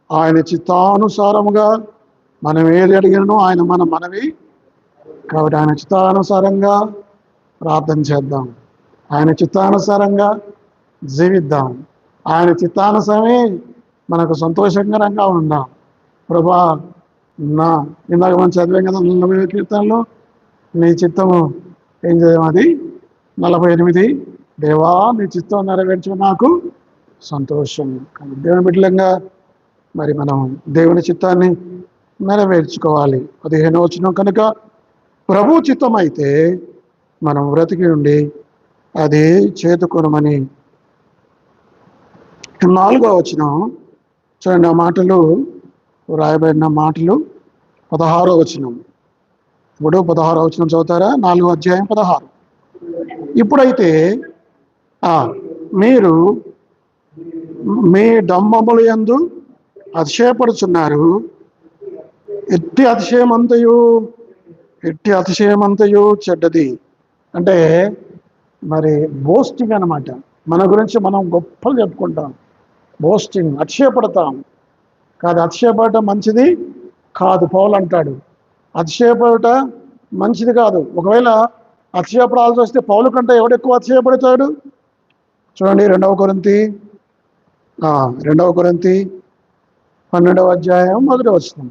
ఆయన చిత్తానుసారముగా మనం ఏది అడిగినో ఆయన మనవి. కాబట్టి ఆయన చిత్తానుసారంగా ప్రార్థన చేద్దాం, ఆయన చిత్తానుసారంగా జీవిద్దాం, ఆయన చిత్తానుసారమే మనకు సంతోషకరంగా ఉందాం. ప్రభా, ఇందాక మనం చదివాం కదా 40వ కీర్తనలో, నీ చిత్తము ఏం చేద్దాం, అది 48, దేవా నీ చిత్తం నెరవేర్చు నాకు సంతోషం. కానీ దేవుని బిడ్డలంగా మరి మనం దేవుని చిత్తాన్ని నెరవేర్చుకోవాలి. 15వ వచనం, కనుక ప్రభు చిత్తం అయితే మనం బ్రతికి ఉండి అది చేతుకొనమని. 4వ వచనం చూడండి, ఆ మాటలు రాయబడిన మాటలు 16వ వచనం. ఇప్పుడు 16వ వచనం చదువుతారా? 4వ అధ్యాయం 16. ఇప్పుడైతే మీరు మీ డంబముల యందు అతిశయపడుచున్నారు. ఎట్టి అతిశయమంతయు చెడ్డది. అంటే మరి బోస్టింగ్ అనమాట. మన గురించి మనం గొప్పలు చెప్పుకుంటాం, బోస్టింగ్, అతిశయపడతాం. కాదు, అతిశయపడటం మంచిది కాదు. పౌలు అంటాడు, అతిశయపడట మంచిది కాదు. ఒకవేళ అతిశయపడాల్సి వస్తే పౌలు కంటే ఎవడెక్కువ అతిశయపడతాడు? చూడండి, 2వ కొరింథీ 12వ అధ్యాయం 1వ వచనం.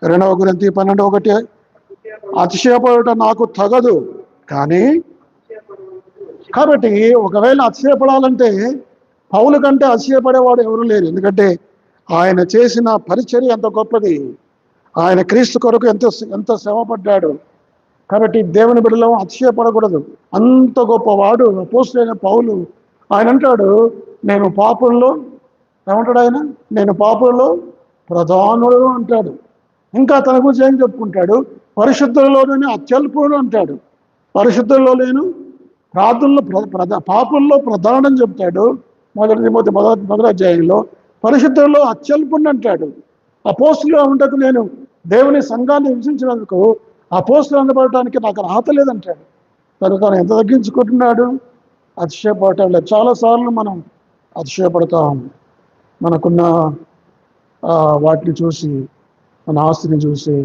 2వ కొరింథీ 12:1, అతిశయపడట నాకు తగదు కానీ. కాబట్టి ఒకవేళ అతిశయపడాలంటే పౌలు కంటే అతిశయపడేవాడు ఎవరు లేరు. ఎందుకంటే ఆయన చేసిన పరిచర్య ఎంత గొప్పది, ఆయన క్రీస్తు కొరకు ఎంత శ్రమపడ్డాడు. కాబట్టి దేవుని బిడ్డలో అతిశయపడకూడదు. అంత గొప్పవాడు అపోస్తలుడైన పౌలు. ఆయన అంటాడు, నేను పాపంలో, ఏమంటాడు ఆయన, నేను పాపంలో ప్రధానుడు అంటాడు. ఇంకా తన గురించి ఏం చెప్పుకుంటాడు, పరిశుద్ధులలో నేను అత్యల్పుడు అంటాడు. పరిశుద్ధుల్లో నేను ప్రార్థనలో పాపంలో ప్రధానం చెప్తాడు. 1 తిమోతి 1వ అధ్యాయంలో పరిశుద్ధుల్లో అత్యల్పుడు అంటాడు. అపోస్తలుగా ఉండకు నేను దేవుని సంఘాన్ని హింసించినందుకు అపోస్తలు అనబడటానికి నాకు అర్హత లేదంటాడు. తను ఎంత తగ్గించుకుంటున్నాడు, అతిశయపడటం లేదు. చాలాసార్లు మనం అతిశయపడతాం. మనకున్న వాటిని చూసి, మన ఆస్తిని చూసి,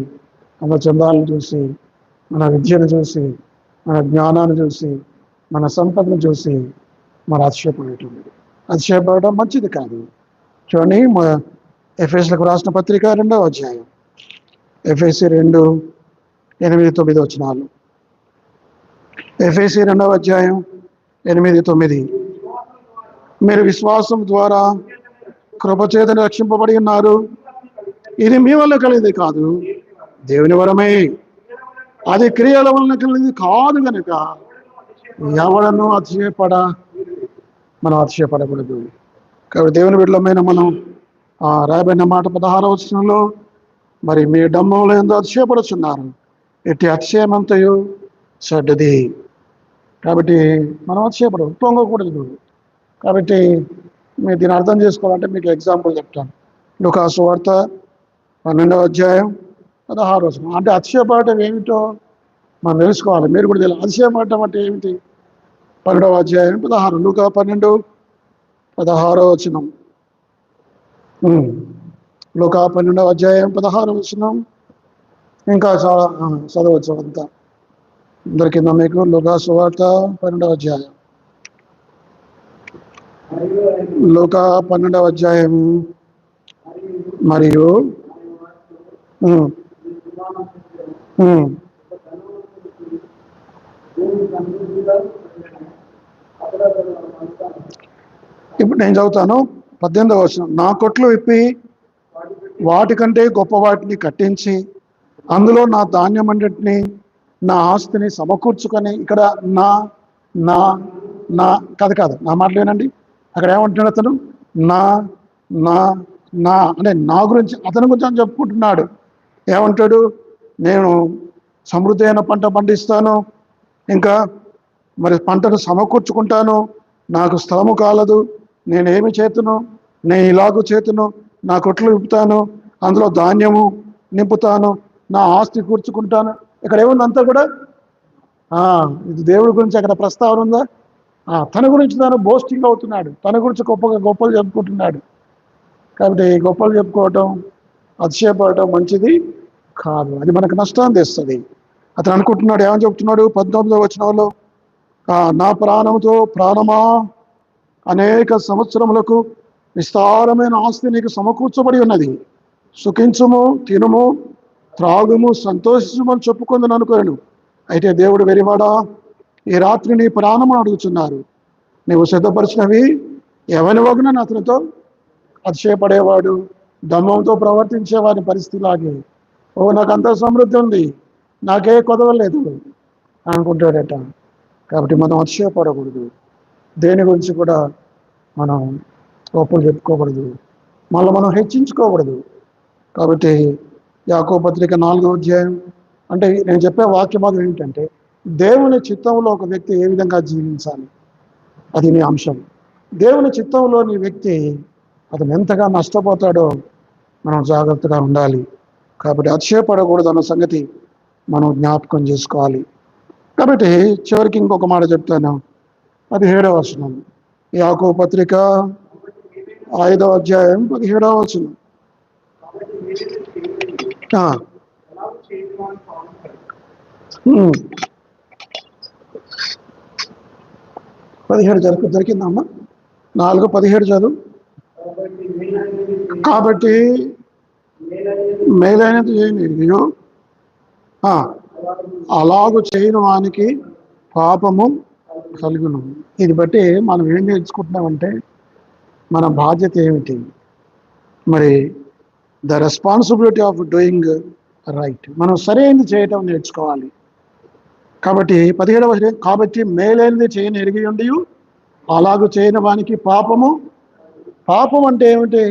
మన చందాలను చూసి, మన విద్యను చూసి, మన జ్ఞానాన్ని చూసి, మన సంపదను చూసి మనం అతిశయపడటం మంచిది కాదు. చూడండి, ఎఫెసీయులకు రాసిన పత్రిక 2వ అధ్యాయం, ఎఫెసీ 2:8-9 వచనాలు. ఎఫెసీ 2వ అధ్యాయం 8-9. మీరు విశ్వాసం ద్వారా కృపచేతను రక్షింపబడి ఉన్నారు. ఇది మీ వల్ల కలిగింది కాదు, దేవుని వరమే. అది క్రియల వలన కలిగింది కాదు కనుక ఎవడను మనం అతిశయపడకూడదు. కాబట్టి దేవుని బిడ్డలమైన మనం రాయబడిన మాట 16వ వచనంలో, మరి మీ డంబముల యందు అతిశయపడుచున్నారు, ఎట్టి అతిశయమంతయు చెడ్డది. కాబట్టి మనం అతిశయపడదు, పొంగకూడదు. కాబట్టి మీరు దీన్ని అర్థం చేసుకోవాలంటే మీకు ఎగ్జాంపుల్ చెప్తాను. లూకా సువార్త 12వ అధ్యాయం 16వ వచనం. అంటే అతిశయపడటం ఏమిటో మనం తెలుసుకోవాలి. మీరు కూడా తెలియాలి అతిశయపడటం అంటే ఏమిటి. 12వ అధ్యాయం 16, లూకా 12:16 వచనం. లూకా 12వ అధ్యాయం 16వ వచనం. ఇంకా చాలా చదవచ్చు అంతా. దొరికిందా మీకు? లూకా సువార్త 12వ అధ్యాయం, లూకా 12వ అధ్యాయం మరియు ఇప్పుడు నేను చదువుతాను 18వ వచనం. నా కొట్లు విప్పి వాటికంటే గొప్ప వాటిని కట్టించి అందులో నా ధాన్యమన్నిటిని నా ఆస్తిని సమకూర్చుకొని, ఇక్కడ నా నా నా కాదు నా మాటలేనండి. అక్కడ ఏమంటున్నాడు అతను? నా నా నా అంటే నా గురించి, అతని గురించి అని చెప్పుకుంటున్నాడు. ఏమంటాడు? నేను సమృద్ధి అయిన పంట పండిస్తాను, ఇంకా మరి పంటను సమకూర్చుకుంటాను, నాకు స్థలము కాలదు, నేనేమి చేతును, నేను ఇలాగూ చేతును, నా కొట్లు విప్పుతాను, అందులో ధాన్యము నింపుతాను, నా ఆస్తి కూర్చుకుంటాను. ఇక్కడ ఏముందంతా కూడా ఇది దేవుడి గురించి అక్కడ ప్రస్తావన ఉందా? తన గురించి తాను బోస్టింగ్ అవుతున్నాడు, తన గురించి గొప్పలు చెప్పుకుంటున్నాడు. కాబట్టి గొప్పలు చెప్పుకోవటం, అతిశయపడటం మంచిది కాదు, అది మనకు నష్టాన్ని తెస్తుంది. అతను అనుకుంటున్నాడు, ఏమని చెప్తున్నాడు 19వ వచనంలో, నా ప్రాణంతో ప్రాణమా, అనేక సంవత్సరములకు విస్తారమైన ఆస్తి నీకు సమకూర్చబడి ఉన్నది, సుఖించుము, తినుము, త్రాగుము, సంతోషించమని చెప్పుకుందని అనుకోను. అయితే దేవుడు వెరివాడా, ఈ రాత్రి నీ ప్రాణము అడుగుతున్నారు, నీవు సిద్ధపరిచినవి ఎవని వగునని అతనితో అతిశయపడేవాడు, దమ్మంతో ప్రవర్తించేవాడి పరిస్థితి లాగే, నాకు అంత సమృద్ధి ఉంది, నాకే కొదవలేదు అనుకుంటాడట. కాబట్టి మనం అతిశయపడకూడదు, దేని గురించి కూడా మనం గొప్పలు చెప్పుకోకూడదు, మళ్ళీ మనం హెచ్చించుకోకూడదు. కాబట్టి యాకోబు పత్రిక 4వ అధ్యాయం అంటే నేను చెప్పే వాక్యభాగం ఏంటంటే, దేవుని చిత్తంలో ఒక వ్యక్తి ఏ విధంగా జీవించాలి, అది నీ అంశం. దేవుని చిత్తంలోని వ్యక్తి అతను ఎంతగా నష్టపోతాడో మనం జాగ్రత్తగా ఉండాలి. కాబట్టి అతిశయపడకూడదు అన్న సంగతి మనం జ్ఞాపకం చేసుకోవాలి. కాబట్టి చివరికి ఇంకొక మాట చెప్తాను, 17వ వచనం, యాకోబు పత్రిక 5వ అధ్యాయం 17వ వచనం. 17 దొరికిందమ్మా? 4:17 చదువు. కాబట్టి మేలైనది చేయను, అలాగూ చేయని వానికి పాపము కలుగును. ఇది బట్టి మనం ఏం నేర్చుకుంటున్నామంటే, మన బాధ్యత ఏమిటి, మరి the responsibility of doing right, మనం సరైనది చేయటం నేర్చుకోవాలి. కాబట్టి 17వ వచనం, కాబట్టి మేలైనది చేయని ఎరిగి ఉండి అలాగూ చేయని వానికి పాపము. పాపం అంటే ఏమిటి?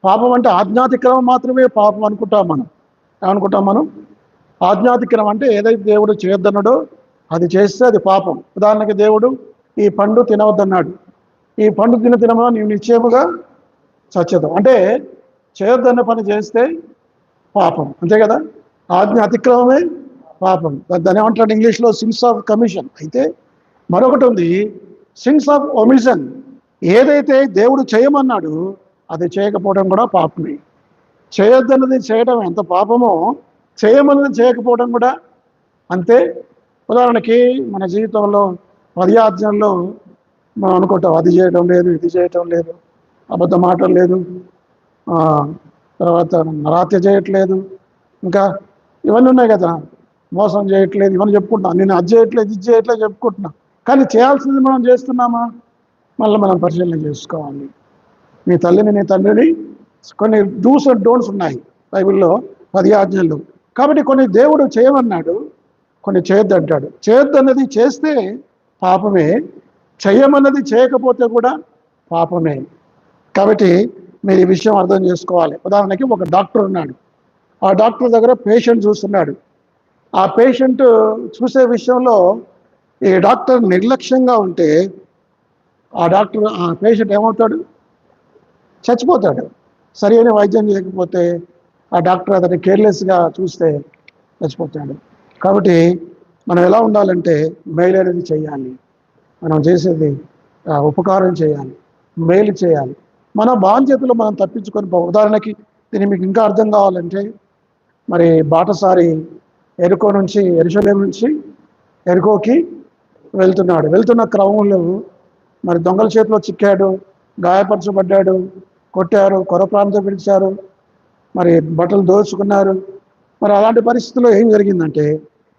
పాపం అంటే ఆజ్ఞాతిక్రమం మాత్రమే పాపం అనుకుంటాం మనం. ఏమనుకుంటాం మనం? ఆజ్ఞాతిక్రమం అంటే ఏదైతే దేవుడు చేయొద్దన్నాడో అది చేస్తే అది పాపం. ఉదాహరణకి దేవుడు ఈ పండు తినవద్దన్నాడు, ఈ పండు తినమో నీవు నిశ్చయముగా చచ్చేద్దాం అంటే చేయొద్దన్న పని చేస్తే పాపం, అంతే కదా? ఆజ్ఞ అతిక్రమమే పాపం. దాన్ని ఏమంటాడు ఇంగ్లీష్లో? Since of commission. అయితే మరొకటి ఉంది, సిన్స్ ఆఫ్ ఒమిషన్. ఏదైతే దేవుడు చేయమన్నాడు అది చేయకపోవడం కూడా పాపమే. చేయొద్దన్నది చేయడం ఎంత పాపమో, చేయమన్నది చేయకపోవడం కూడా అంతే. ఉదాహరణకి మన జీవితంలో 10 ఆజ్ఞల్లో మనం అనుకుంటాం, అది చేయడం లేదు, ఇది చేయటం లేదు, అబద్ధం మాటలు లేదు, తర్వాత నరాత్య చేయట్లేదు, ఇంకా ఇవన్నీ ఉన్నాయి కదా, మోసం చేయట్లేదు, ఇవన్నీ చెప్పుకుంటున్నాం. నేను అది చేయట్లేదు, ఇది చేయట్లేదు చెప్పుకుంటున్నా, కానీ చేయాల్సింది మనం చేస్తున్నామా? మళ్ళీ మనం పరిశీలన చేసుకోవాలి. నీ తల్లిని నీ తండ్రిని, కొన్ని డూస్ అండ్ డోంట్స్ ఉన్నాయి బైబిల్లో 10 ఆజ్ఞలు. కాబట్టి కొన్ని దేవుడు చేయమన్నాడు, కొన్ని చేయొద్దు అంటాడు. చేయొద్దు అన్నది చేస్తే పాపమే, చేయమన్నది చేయకపోతే కూడా పాపమే. కాబట్టి మీరు ఈ విషయం అర్థం చేసుకోవాలి. ఉదాహరణకి ఒక డాక్టర్ ఉన్నాడు, ఆ డాక్టర్ దగ్గర పేషెంట్ చూస్తున్నాడు. ఆ పేషెంట్ చూసే విషయంలో ఈ డాక్టర్ నిర్లక్ష్యంగా ఉంటే ఆ పేషెంట్ ఏమవుతాడు? చచ్చిపోతాడు. సరైన వైద్యం చేయకపోతే, ఆ డాక్టర్ అతన్ని కేర్లెస్గా చూస్తే చచ్చిపోతాడు. కాబట్టి మనం ఎలా ఉండాలంటే మేలైనది చేయాలి, మనం చేసేది ఉపకారం చేయాలి, మేలు చేయాలి. మన బాధ్యతలు మనం తప్పించుకొని ఉదాహరణకి దీన్ని మీకు ఇంకా అర్థం కావాలంటే, మరి బాటసారి ఎరుకో నుంచి, యెరూషలేము నుంచి ఎరుకోకి వెళ్తున్న క్రమంలో మరి దొంగల చేతిలో చిక్కాడు, గాయపరచబడ్డాడు, కొట్టారు, కొరప్రాంతం పిలిచారు, మరి బట్టలు దోచుకున్నారు. మరి అలాంటి పరిస్థితుల్లో ఏం జరిగిందంటే,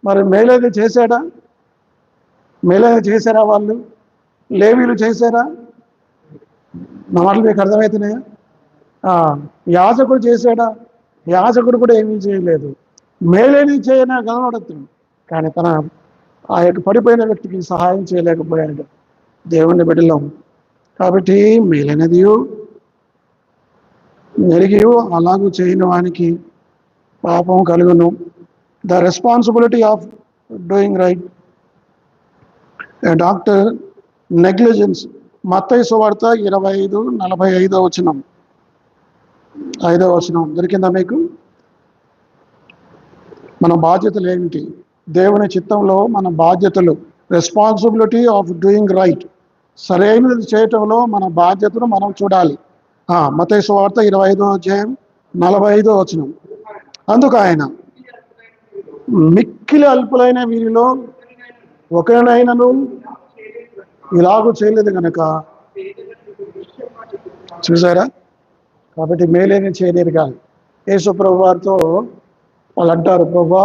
మరి మేలైనది చేశాడా? మేలైనది చేశారా వాళ్ళు? లేవీలు చేశారా? నా మాటలు మీకు అర్థమవుతున్నాయా? యాజకుడు చేశాడా? యాజకుడు కూడా ఏమీ చేయలేదు. మేలైనది చేయనా కనబడుతుంది. కానీ ఆ యొక్క పడిపోయిన వ్యక్తికి సహాయం చేయలేకపోయాడు. దేవుని బిడ్డలం కాబట్టి మేలైనది నెరిగి అలాగూ చేయని వానికి పాపం కలుగును. The responsibility of doing right doctor negligence. మత్తయి సువార్త 25:45 వచనం, 5వ వచనం దొరికిందా మీకు? మన బాధ్యతలు ఏమిటి? దేవుని చిత్తంలో మన బాధ్యతలు, రెస్పాన్సిబిలిటీ ఆఫ్ డూయింగ్ రైట్, సరైనది చేయటంలో మన బాధ్యతను మనం చూడాలి. మత్తయి సువార్త 25:45 వచనం. అందుకు ఆయన, మిక్కిలి అల్పులైన వీరిలో ఒకరినైనను ఇలాగూ చేయలేదు కనుక. చూసారా? కాబట్టి మేలేని చేయలేరు కాదు. యేసు ప్రభు వారితో వాళ్ళు అంటారు, ప్రభా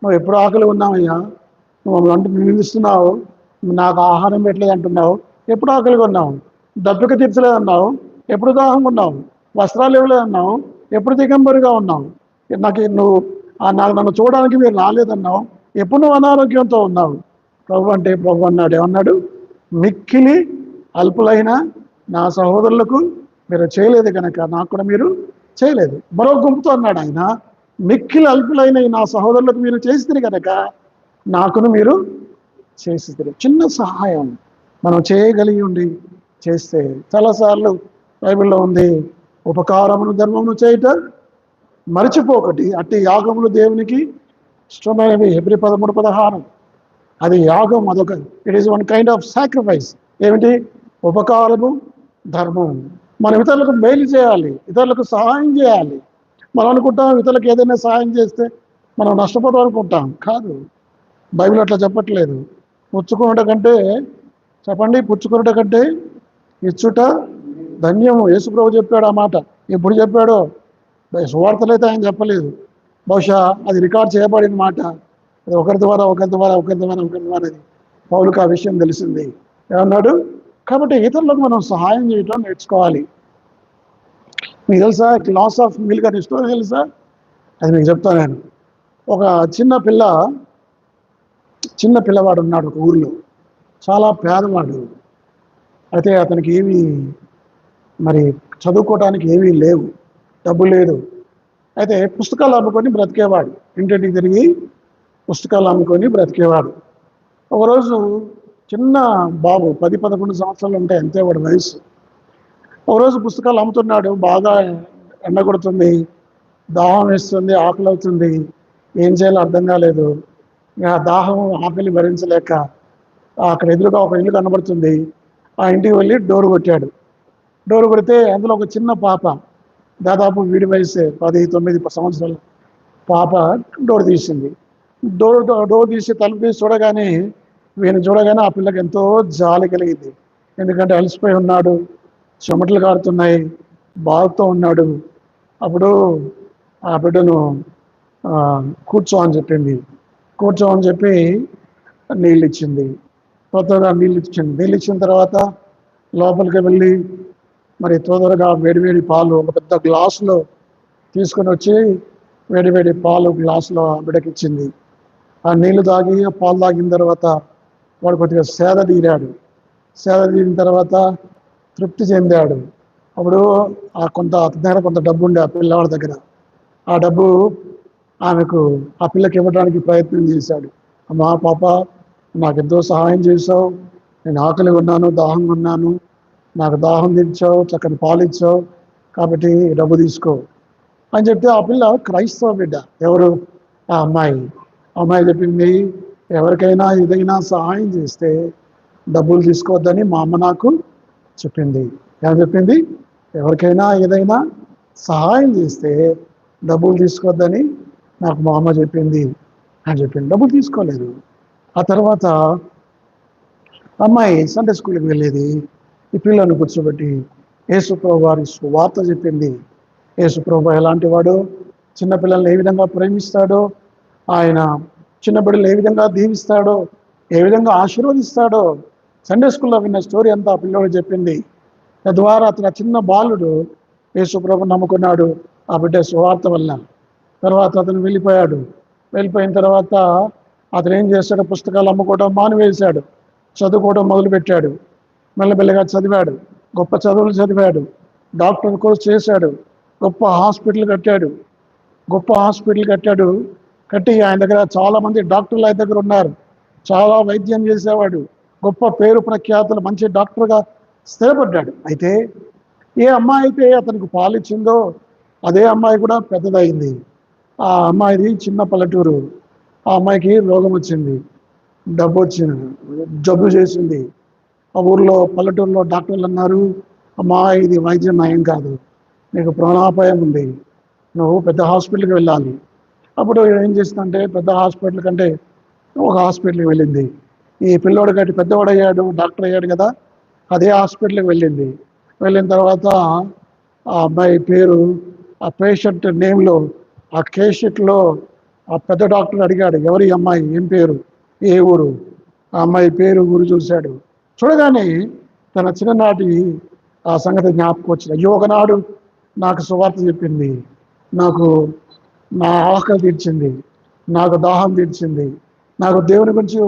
నువ్వు ఎప్పుడు ఆకలి ఉన్నావయ్యా, నువ్వు అంటే నిలుస్తున్నావు, నాకు ఆహారం పెట్టలేదు అంటున్నావు, ఎప్పుడు ఆకలిగా ఉన్నావు? దప్పిక తీర్చలేదన్నావు, ఎప్పుడు దాహంగా ఉన్నావు? వస్త్రాలు ఇవ్వలేదన్నావు, ఎప్పుడు దిగంబరిగా ఉన్నావు? నన్ను చూడడానికి మీరు రాలేదన్నావు, ఎప్పుడు నువ్వు అనారోగ్యంతో ఉన్నావు? ప్రభు అంటే ప్రభు అన్నాడు, ఏమన్నాడు? మిక్కిలి అల్పులైన నా సహోదరులకు మీరు చేయలేదు కనుక నాకు కూడా మీరు చేయలేదు. మరో గుంపుతో అన్నాడు ఆయన, మిక్కిలి అల్పులైన నా సహోదరులకు మీరు చేసిరు కనుక నాకును మీరు చేసిరు. చిన్న సహాయం మనం చేయగలిగి ఉండి చేస్తే, చాలాసార్లు బైబిల్లో ఉంది, ఉపకారమును ధర్మమును చేయట మరిచిపోకటి, అట్టి యాగములు దేవునికి ఇష్టమైనవి. హెబ్రీ 13:16. అది యాగం, అదొక it is one kind of sacrifice. ఏమిటి? ఉపకారము, ధర్మం. మనం ఇతరులకు మేలు చేయాలి, ఇతరులకు సహాయం చేయాలి. మనం అనుకుంటాం ఇతరులకు ఏదైనా సహాయం చేస్తే మనం నష్టపోతాం అనుకుంటాం. కాదు, బైబిల్ అట్లా చెప్పట్లేదు. పుచ్చుకున్నట కంటే, చెప్పండి, పుచ్చుకున్నట కంటే ఇచ్చుట ధన్యము. యేసుప్రభు చెప్పాడు ఆ మాట. ఎప్పుడు చెప్పాడో సువార్తలు అయితే ఆయన చెప్పలేదు. బహుశా అది రికార్డ్ చేయబడిన మాట. అది ఒకరి ద్వారా అది పౌలుకు ఆ విషయం తెలిసింది. ఏమన్నాడు? కాబట్టి ఇతరులకు మనం సహాయం చేయటం నేర్చుకోవాలి. మీకు తెలుసా లాస్ ఆఫ్ మిల్క్ అని స్టోరీ తెలుసా? అది మీకు చెప్తాను నేను. ఒక చిన్న పిల్లవాడు ఉన్నాడు ఒక ఊరిలో, చాలా పేదవాడు. అయితే అతనికి మరి చదువుకోవడానికి ఏమీ లేవు, డబ్బు లేదు. అయితే పుస్తకాలు అమ్ముకొని బ్రతికేవాడు, ఇంటింటికి తిరిగి పుస్తకాలు అమ్ముకొని బ్రతికేవాడు. ఒకరోజు చిన్న బాబు, 10-11 సంవత్సరాలు ఉంటాయి అంతే వాడి వయసు. ఒకరోజు పుస్తకాలు అమ్ముతున్నాడు, బాగా ఎండ కొడుతుంది, దాహం వేస్తుంది, ఆకలి అవుతుంది, ఏం చేయాలో అర్థం కాలేదు. ఆ దాహం ఆకలి భరించలేక అక్కడ ఎదురుగా ఒక ఇల్లు కనబడుతుంది, ఆ ఇంటికి వెళ్ళి డోరు కొట్టాడు. డోరు కొడితే అందులో ఒక చిన్న పాప, దాదాపు వీడి వయసే 10-9 సంవత్సరాల పాప డోర్ తీసింది. డోర్ తీసి తలుపు తీసి చూడగానే ఆ పిల్లకి ఎంతో జాలి కలిగింది. ఎందుకంటే అలసిపోయి ఉన్నాడు, చెమటలు కారుతున్నాయి, బాధతో ఉన్నాడు. అప్పుడు ఆ బిడ్డను కూర్చో అని చెప్పి నీళ్ళు ఇచ్చింది. తొందరగా నీళ్ళు ఇచ్చిన తర్వాత లోపలికి వెళ్ళి మరి తొందరగా వేడివేడి పాలు ఒక పెద్ద గ్లాసులో తీసుకొని వచ్చి వేడివేడి పాలు గ్లాసులో బిడ్డకిచ్చింది. ఆ నీళ్లు తాగి పాలు తాగిన తర్వాత వాడు కొద్దిగా సేద తీరిన తర్వాత తృప్తి చెందాడు. అప్పుడు అతని దగ్గర కొంత డబ్బు ఉండే ఆ పిల్లవాడి దగ్గర. ఆ డబ్బు ఆ పిల్లకి ఇవ్వడానికి ప్రయత్నం చేశాడు. అమ్మా పాప, నాకెంతో సహాయం చేశావు, నేను ఆకలి ఉన్నాను, దాహంగా ఉన్నాను, నాకు దాహం తీర్చావు, చక్కని పాలు ఇచ్చావు, కాబట్టి డబ్బు తీసుకో అని చెప్తే ఆ పిల్ల క్రైస్తవ బిడ్డ. ఎవరు? ఆ అమ్మాయి చెప్పింది, ఎవరికైనా ఏదైనా సహాయం చేస్తే డబ్బులు తీసుకోవద్దని మా అమ్మ నాకు చెప్పింది. ఏమని చెప్పింది? ఎవరికైనా ఏదైనా సహాయం చేస్తే డబ్బులు తీసుకోవద్దని నాకు మా అమ్మ చెప్పింది అని చెప్పింది. డబ్బులు తీసుకోలేదు. ఆ తర్వాత అమ్మాయి సండే స్కూల్కి వెళ్ళేది. ఈ పిల్లలను కూర్చోబెట్టి యేసుప్రభు వారి సువార్త చెప్పింది. యేసుప్రభు ఎలాంటి వాడు, చిన్నపిల్లల్ని ఏ విధంగా ప్రేమిస్తాడో, ఆయన చిన్న బిడ్డలు ఏ విధంగా దీవిస్తాడో, ఏ విధంగా ఆశీర్వదిస్తాడో సండే స్కూల్లో విన్న స్టోరీ అంతా ఆ పిల్లడు చెప్పింది. తద్వారా అతను చిన్న బాలుడు యేసుప్రభు నమ్ముకున్నాడు ఆ బిడ్డ సువార్త వల్ల. తర్వాత అతను వెళ్ళిపోయిన తర్వాత అతను ఏం చేశాడు, పుస్తకాలు అమ్ముకోవడం మానివేశాడు, చదువుకోవడం మొదలుపెట్టాడు. మెల్లమెల్లగా చదివాడు, గొప్ప చదువులు చదివాడు, డాక్టర్ కోర్స్ చేశాడు, గొప్ప హాస్పిటల్ కట్టాడు. కట్టి ఆయన దగ్గర చాలామంది డాక్టర్లు ఆయన దగ్గర ఉన్నారు. చాలా వైద్యం చేసేవాడు, గొప్ప పేరు ప్రఖ్యాతులు, మంచి డాక్టర్గా స్థిరపడ్డాడు. అయితే ఏ అమ్మాయి అయితే అతనికి పాలిచ్చిందో అదే అమ్మాయి కూడా పెద్దదయింది. ఆ అమ్మాయిది చిన్న పల్లెటూరు. ఆ అమ్మాయికి రోగం వచ్చింది, జబ్బు చేసింది. ఆ ఊర్లో పల్లెటూరులో డాక్టర్లు అన్నారు, అమ్మా ఇది వైద్యం నయం కాదు, నీకు ప్రాణాపాయం ఉంది, నువ్వు పెద్ద హాస్పిటల్కి వెళ్ళాలి. అప్పుడు ఏం చేసిందంటే పెద్ద హాస్పిటల్ కంటే ఒక హాస్పిటల్కి వెళ్ళింది. ఈ పిల్లోడు గట్టి పెద్దవాడు అయ్యాడు, డాక్టర్ అయ్యాడు కదా, అదే హాస్పిటల్కి వెళ్ళింది. వెళ్ళిన తర్వాత ఆ అమ్మాయి పేరు, ఆ పేషెంట్ నేమ్లో, ఆ కేషెట్లో ఆ పెద్ద డాక్టర్ అడిగాడు, ఎవరి అమ్మాయి, ఏం పేరు, ఏ ఊరు? ఆ అమ్మాయి పేరు, ఊరు చూశాడు. చూడగానే తన చిన్ననాటి ఆ సంగతి జ్ఞాపకం వచ్చింది. అయ్యో, ఒకనాడు నాకు సువార్త చెప్పింది, నాకు నా ఆకలి తీర్చింది, నాకు దాహం తీర్చింది, నాకు దేవుని గురించి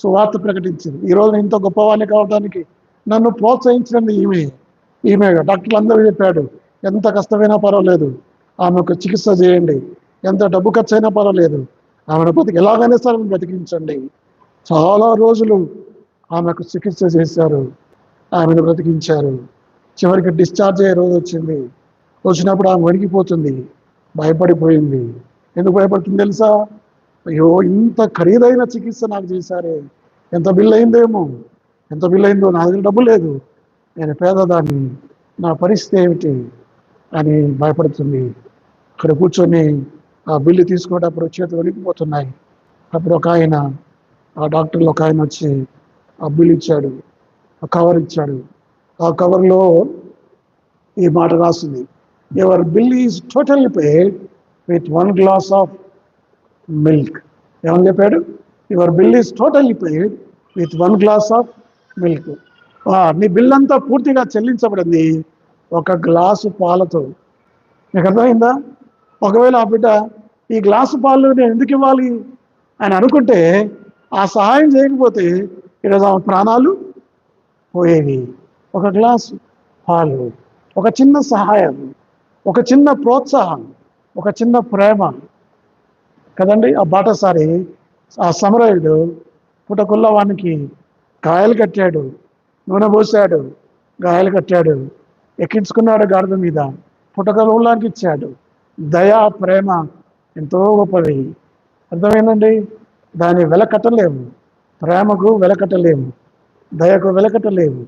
సువార్త ప్రకటించింది. ఈరోజు నేను ఇంత గొప్పవాణ్ణి కావడానికి నన్ను ప్రోత్సహించినది ఈమె డాక్టర్లు అందరూ చెప్పాడు, ఎంత కష్టమైనా పర్వాలేదు, ఆమెకు చికిత్స చేయండి, ఎంత డబ్బు ఖర్చు అయినా పర్వాలేదు, ఆమెను ఎలాగైనా సరే బ్రతికించండి. చాలా రోజులు ఆమెకు చికిత్స చేశారు, ఆమెను బ్రతికించారు. చివరికి డిశ్చార్జ్ అయ్యే రోజు వచ్చినప్పుడు ఆమె వణికిపోతుంది, భయపడిపోయింది. ఎందుకు భయపడుతుంది తెలుసా? అయ్యో, ఇంత ఖరీదైన చికిత్స నాకు చేశారే, ఎంత బిల్లు అయిందో, నా దగ్గర డబ్బు లేదు, నేను పేదదాన్ని, నా పరిస్థితి ఏమిటి అని భయపడుతుంది. అక్కడ కూర్చొని ఆ బిల్లు తీసుకునేటప్పుడు చేతులు వణికిపోతున్నాయి. అప్పుడు ఆ డాక్టర్లు ఒక ఆయన వచ్చి ఆ బిల్ ఇచ్చాడు, ఆ కవర్ ఇచ్చాడు. ఆ కవర్లో ఈ మాట రాసింది, your bill is totally paid with 1 glass of milk. ఏమని చెప్పాడు? Your bill is totally paid with 1 glass of milk. నీ బిల్ అంతా పూర్తిగా చెల్లించబడింది 1 గ్లాసు పాలతో. మీకు అర్థమైందా? ఒకవేళ ఆ బిడ్డ ఈ గ్లాసు పాలు నేను ఎందుకు ఇవ్వాలి అని అనుకుంటే, ఆ సహాయం చేయకపోతే ఈరోజు ఆమె ప్రాణాలు పోయేవి. 1 గ్లాసు పాలు, ఒక చిన్న సహాయం, ఒక చిన్న ప్రోత్సాహం, ఒక చిన్న ప్రేమ కదండి. ఆ బాటసారి, ఆ సమరయుడు పుటకుల్లవానికి గాయాలు కట్టాడు, నూనె పోసాడు, గాయాలు కట్టాడు, ఎక్కించుకున్నాడు గాడిద మీద, పుటకుల్లానికి ఇచ్చాడు. దయా ప్రేమ ఎంతో గొప్పది. అర్థమైందండి? దాన్ని వెలకట్టలేము, ప్రేమకు వెలకట్టలేము, దయకు వెలకట్టలేము.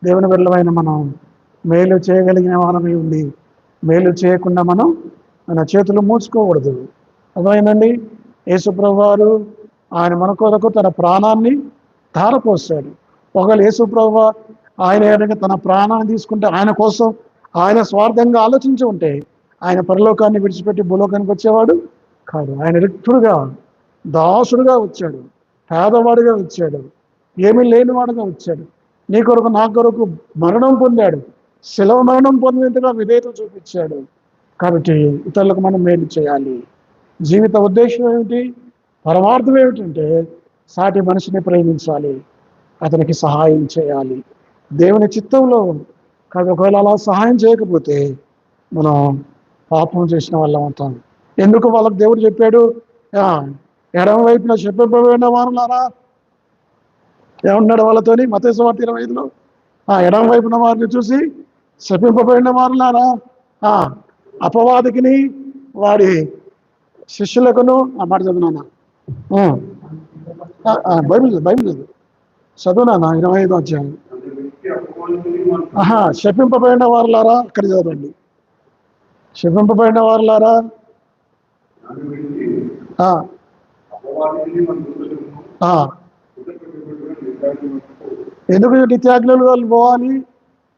దేవుని బిడ్డలమైన మనం మేలు చేయగలిగిన వారమై ఉంది, మేలు చేయకుండా మనం మన చేతులు మూసుకోకూడదు. అర్థమైందండి? యేసుప్రభు వారు ఆయన మన కొరకు తన ప్రాణాన్ని ధారపోసాడు. ఒకవేళ యేసుప్రభు ఆయన తన ప్రాణాన్ని తీసుకుంటే, ఆయన కోసం ఆయన స్వార్థంగా ఆలోచించి ఉంటే ఆయన పరలోకాన్ని విడిచిపెట్టి భూలోకానికి వచ్చేవాడు కాదు. ఆయన రిక్తుడుగా, దాసుడుగా వచ్చాడు, పేదవాడిగా వచ్చాడు, ఏమీ లేనివాడుగా వచ్చాడు. నీ కొరకు నా కొరకు మరణం పొందాడు, శిలవ మరణం పొందినంతగా విధేయత చూపించాడు. కాబట్టి ఇతరులకు మనం మేలు చేయాలి. జీవిత ఉద్దేశం ఏమిటి, పరమార్థం ఏమిటంటే సాటి మనిషిని ప్రేమించాలి, అతనికి సహాయం చేయాలి. దేవుని చిత్తంలో కాదు. ఒకవేళ అలా సహాయం చేయకపోతే మనం పాపం చేసిన వాళ్ళం అవుతాం. ఎందుకు వాళ్ళకి దేవుడు చెప్పాడు, ఎడమ వైపున చెప్పబడిన వారులారా, ఏమన్నాడు వాళ్ళతోని? మత్తయి సువార్త 25లో, ఎడమ వైపున వారిని చూసి శపింపబడిన వారులారా, అపవాదికిని వాడి శిష్యులకును, ఆ మాట చదువునా, బైబిల్ చదువునా 25వ అధ్యాయం. శపింపబడిన వారులారా, అక్కడ చదవండి. శపింపబడిన వారులారా, ఎందుకు నిత్యాగ్నులు వాళ్ళు పోవాలి?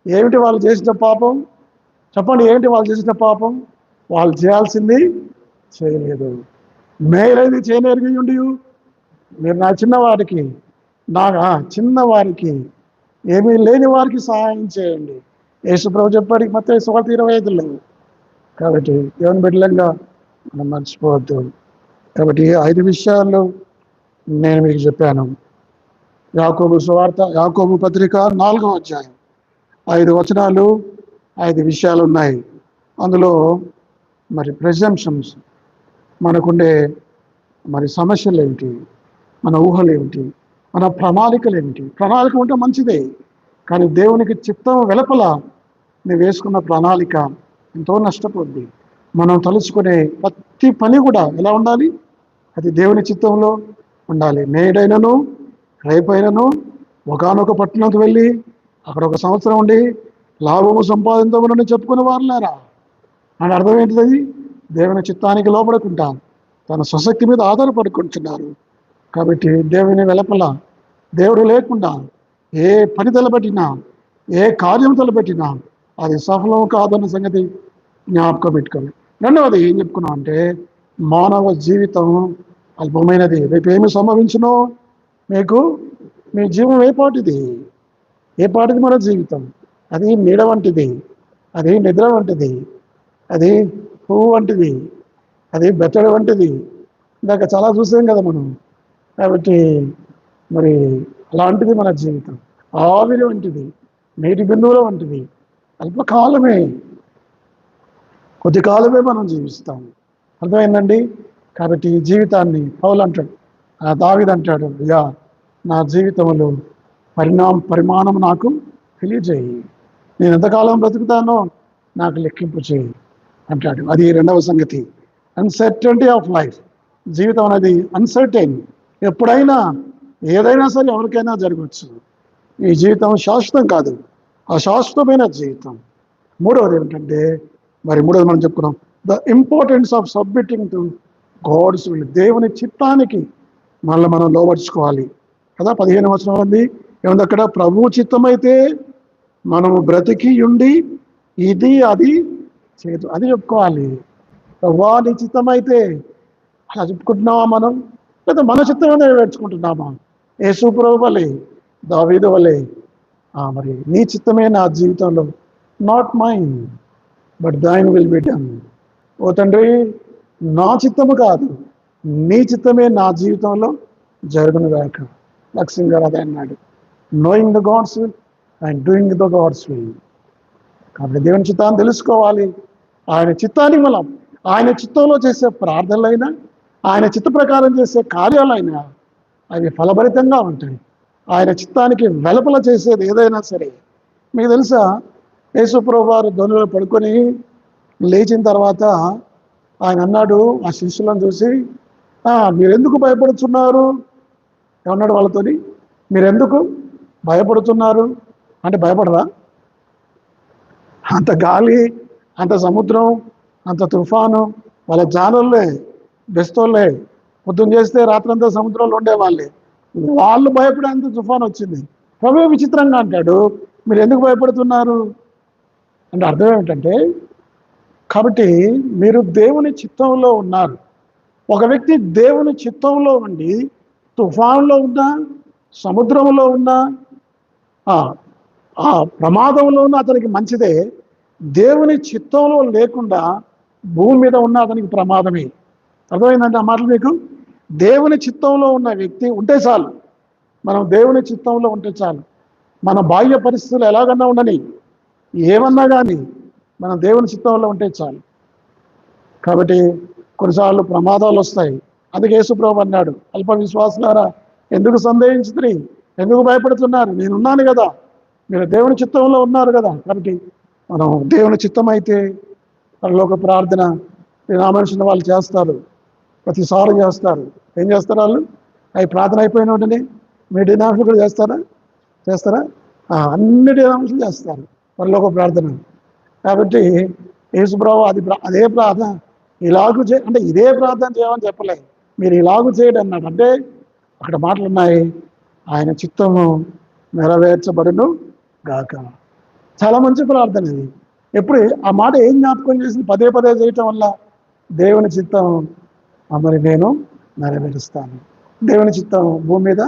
ఏమిటి వాళ్ళు చేసిన పాపం? చెప్పండి, ఏమిటి వాళ్ళు చేసిన పాపం? వాళ్ళు చేయాల్సింది చేయలేదు, మేలైంది చేయలేరు ఉండి మీరు నా చిన్నవారికి, చిన్నవారికి, ఏమీ లేని వారికి సహాయం చేయండి. యేసుప్రభు చెప్పాడు మత్తయి సువార్త 25లో. కాబట్టి దేవుని బిడ్డలంగా మనం మర్చిపోవద్దు. కాబట్టి 5 విషయాలు నేను మీకు చెప్పాను. యాకోబు సువార్త, యాకోబు పత్రిక 4వ అధ్యాయం 5 వచనాలు, 5 విషయాలు ఉన్నాయి. అందులో మరి ప్రెజంప్షన్స్, మనకుండే మరి సమస్యలు ఏమిటి, మన ఊహలు ఏమిటి, మన ప్రణాళికలు ఏమిటి. ప్రణాళిక ఉంటే మంచిదే, కానీ దేవునికి చిత్తం వెలపల నువ్వు వేసుకున్న ప్రణాళిక ఎంతో నష్టపోద్ది. మనం తలుచుకునే ప్రతి పని కూడా ఎలా ఉండాలి? అది దేవుని చిత్తంలో ఉండాలి. నేడైనను రేపైనను ఒకానొక పట్టణంకి వెళ్ళి అక్కడ 1 సంవత్సరం ఉండి లాభము సంపాదించమని చెప్పుకునే వారులేరా అని అర్థం ఏంటిది? దేవుని చిత్తానికి లోపడుకుంటా తన స్వశక్తి మీద ఆధారపడుకుంటున్నారు. కాబట్టి దేవుని వెలపల దేవుడు లేకుండా ఏ పని తలపెట్టినా, ఏ కార్యం తలపెట్టినా అది సఫలం కాదన్న సంగతి జ్ఞాపకం పెట్టుకోండి. రెండవది ఏం చెప్పుకున్నాం అంటే, మానవ జీవితం అల్పమైనది. రేపు ఏమి సంభవించునో మీకు, మీ జీవం ఏ పాటిది మన జీవితం? అది నీడ వంటిది, అది నిద్ర వంటిది, అది పువ్వు వంటిది, అది బెత్తడి వంటిది. ఇందాక చాలా చూసాం కదా మనం. కాబట్టి మరి అలాంటిది మన జీవితం. ఆవిరి వంటిది, నీటి బిందువుల వంటిది. అల్పకాలమే, కొద్ది కాలమే మనం జీవిస్తాం. అర్థమైందండి? కాబట్టి ఈ జీవితాన్ని పౌలు అంటాడు, దావీదు అంటాడు, అయ్యా నా జీవితంలో పరిమాణం నాకు తెలియజేయి, నేను ఎంతకాలం బ్రతుకుతానో నాకు లెక్కింపు చేయి అంటాడు. అది రెండవ సంగతి. Uncertainty of life. జీవితం అనేది అన్సర్టైన్. ఎప్పుడైనా ఏదైనా సరే ఎవరికైనా జరగవచ్చు. ఈ జీవితం శాశ్వతం కాదు, అశాశ్వతమైన జీవితం. మూడవది ఏమిటంటే, మూడవది మనం చెప్పుకున్నాం, the importance of submitting to God's will. దేవుని చిత్తానికి మనం లోబర్చుకోవాలి కదా. 15వ వచనం ఉంది ఏముంది అక్కడ? ప్రభు చిత్తమైతే మనము బ్రతికి ఉండి ఇది అది చేతు, అది చెప్పుకోవాలి. వాని చిత్తమైతే అలా చెప్పుకుంటున్నామా మనం, లేదా మన చిత్తమే నెరవేర్చుకుంటున్నామా? యేసు ప్రభు వలె, దావీదు వలె మరి నీ చిత్తమే నా జీవితంలో, not mine but thine will be done. ఓ తండ్రి, నా చిత్తము కాదు, నీ చిత్తమే నా జీవితంలో జరుగును గాక. లక్ష్మణ్ గారు అదే అన్నాడు, knowing the God's will and doing the God's will. కాబట్టి దేవుని చిత్తాన్ని తెలుసుకోవాలి. ఆయన చిత్తాన్ని ఆయన చిత్తంలో చేసే ప్రార్థనలైనా, ఆయన చిత్త ప్రకారం చేసే కార్యాలైనా అవి ఫలభరితంగా ఉంటాయి. ఆయన చిత్తానికి వెలుపల చేసేది ఏదైనా సరే. మీకు తెలుసా, యేసు ప్రభువు వారు ధనులో పడుకొని లేచిన తర్వాత ఆయన అన్నాడు ఆ శిష్యులను చూసి, మీరెందుకు భయపడుతున్నారు? ఏమన్నాడు వాళ్ళతోని? మీరెందుకు భయపడుతున్నారు అంటే, భయపడరా? అంత గాలి, అంత సముద్రం, అంత తుఫాను, వాళ్ళ జానులే, బెస్తోళ్ళే, పొద్దున్న చేస్తే రాత్రంతా సముద్రంలో ఉండేవాళ్ళే. వాళ్ళు భయపడేంత తుఫాను వచ్చింది. ప్రభు విచిత్రంగా అంటాడు, మీరు ఎందుకు భయపడుతున్నారు అంటే అర్థం ఏమిటంటే, కాబట్టి మీరు దేవుని చిత్తంలో ఉన్నారు. ఒక వ్యక్తి దేవుని చిత్తంలో ఉండి తుఫానులో ఉన్నా, సముద్రంలో ఉన్నా, ఆ ప్రమాదంలో ఉన్న అతనికి మంచిదే. దేవుని చిత్తంలో లేకుండా భూమి మీద ఉన్న అతనికి ప్రమాదమే. అర్థమైందంటే ఆ మాటలు మీకు? దేవుని చిత్తంలో ఉన్న వ్యక్తి ఉంటే చాలు, మనం దేవుని చిత్తంలో ఉంటే చాలు. మన బాహ్య పరిస్థితులు ఎలాగన్నా ఉండని, ఏమన్నా కానీ మనం దేవుని చిత్తంలో ఉంటే చాలు. కాబట్టి కొన్నిసార్లు ప్రమాదాలు వస్తాయి. అందుకే యేసు ప్రభువు అన్నాడు, అల్ప విశ్వాసులారా ఎందుకు సందేహించుతురి, ఎందుకు భయపడుతున్నారు? నేనున్నాను కదా, మీరు దేవుని చిత్తంలో ఉన్నారు కదా. కాబట్టి మనం దేవుని చిత్తం అయితే పరలోక ప్రార్థన డినామినేషన్ వాళ్ళు చేస్తారు, ప్రతిసారి చేస్తారు. ఏం చేస్తారు వాళ్ళు? అవి ప్రార్థన అయిపోయిన వెంటనే మీ డినామినేషన్ కూడా చేస్తారా? అన్ని డినామినేషన్ చేస్తారు పరలోక ప్రార్థన. కాబట్టి యేసు ప్రభువు అదే ప్రార్థన ఇలాగూ అంటే ఇదే ప్రార్థన చేయమని చెప్పలేదు, మీరు ఇలాగూ చేయడం అన్నాడు. అంటే అక్కడ మాటలు ఉన్నాయి, ఆయన చిత్తము నెరవేర్చబడును గాక. చాలా మంచి ప్రార్థన ఇది. ఎప్పుడు ఆ మాట ఏం జ్ఞాపకం చేసి పదే పదే చేయటం వల్ల, దేవుని చిత్తం నేను నెరవేరుస్తాను, దేవుని చిత్తం భూమి మీద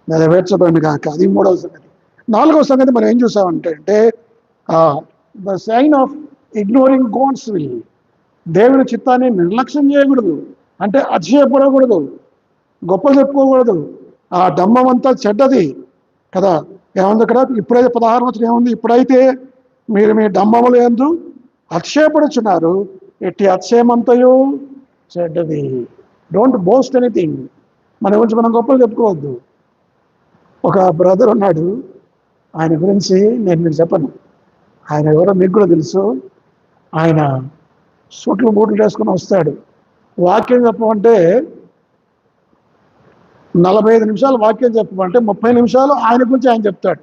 నెరవేర్చబడును గాక. అది మూడవ సంగతి. నాలుగవ సంగతి మనం ఏం చూసామంటే the sign of ignoring God's will. దేవుని చిత్తాన్ని నిర్లక్ష్యం చేయకూడదు, అంటే అతిశయపడకూడదు. గొప్పలు చెప్పుకోకూడదు. ఆ డమ్మం అంతా చెడ్డది కదా. ఏముంది ఇక్కడ? ఇప్పుడైతే 16 వచనం ఏముంది? ఇప్పుడైతే మీరు మీ డమ్మములు యందు అతిశయపడుచున్నారు, ఎట్టి అతిశయమంతయు చెడ్డది. Don't boast anything. మన గురించి మనం గొప్పలు చెప్పుకోవద్దు. ఒక బ్రదర్ ఉన్నాడు, ఆయన గురించి నేను మీకు చెప్పను. ఆయన ఎవరో మీకు కూడా తెలుసు. ఆయన సూట్లు బూట్లు వేసుకొని వస్తాడు. వాక్యం చెప్పమంటే 45 నిమిషాలు వాక్యం చెప్పమంటే 30 నిమిషాలు ఆయన గురించి ఆయన చెప్తాడు.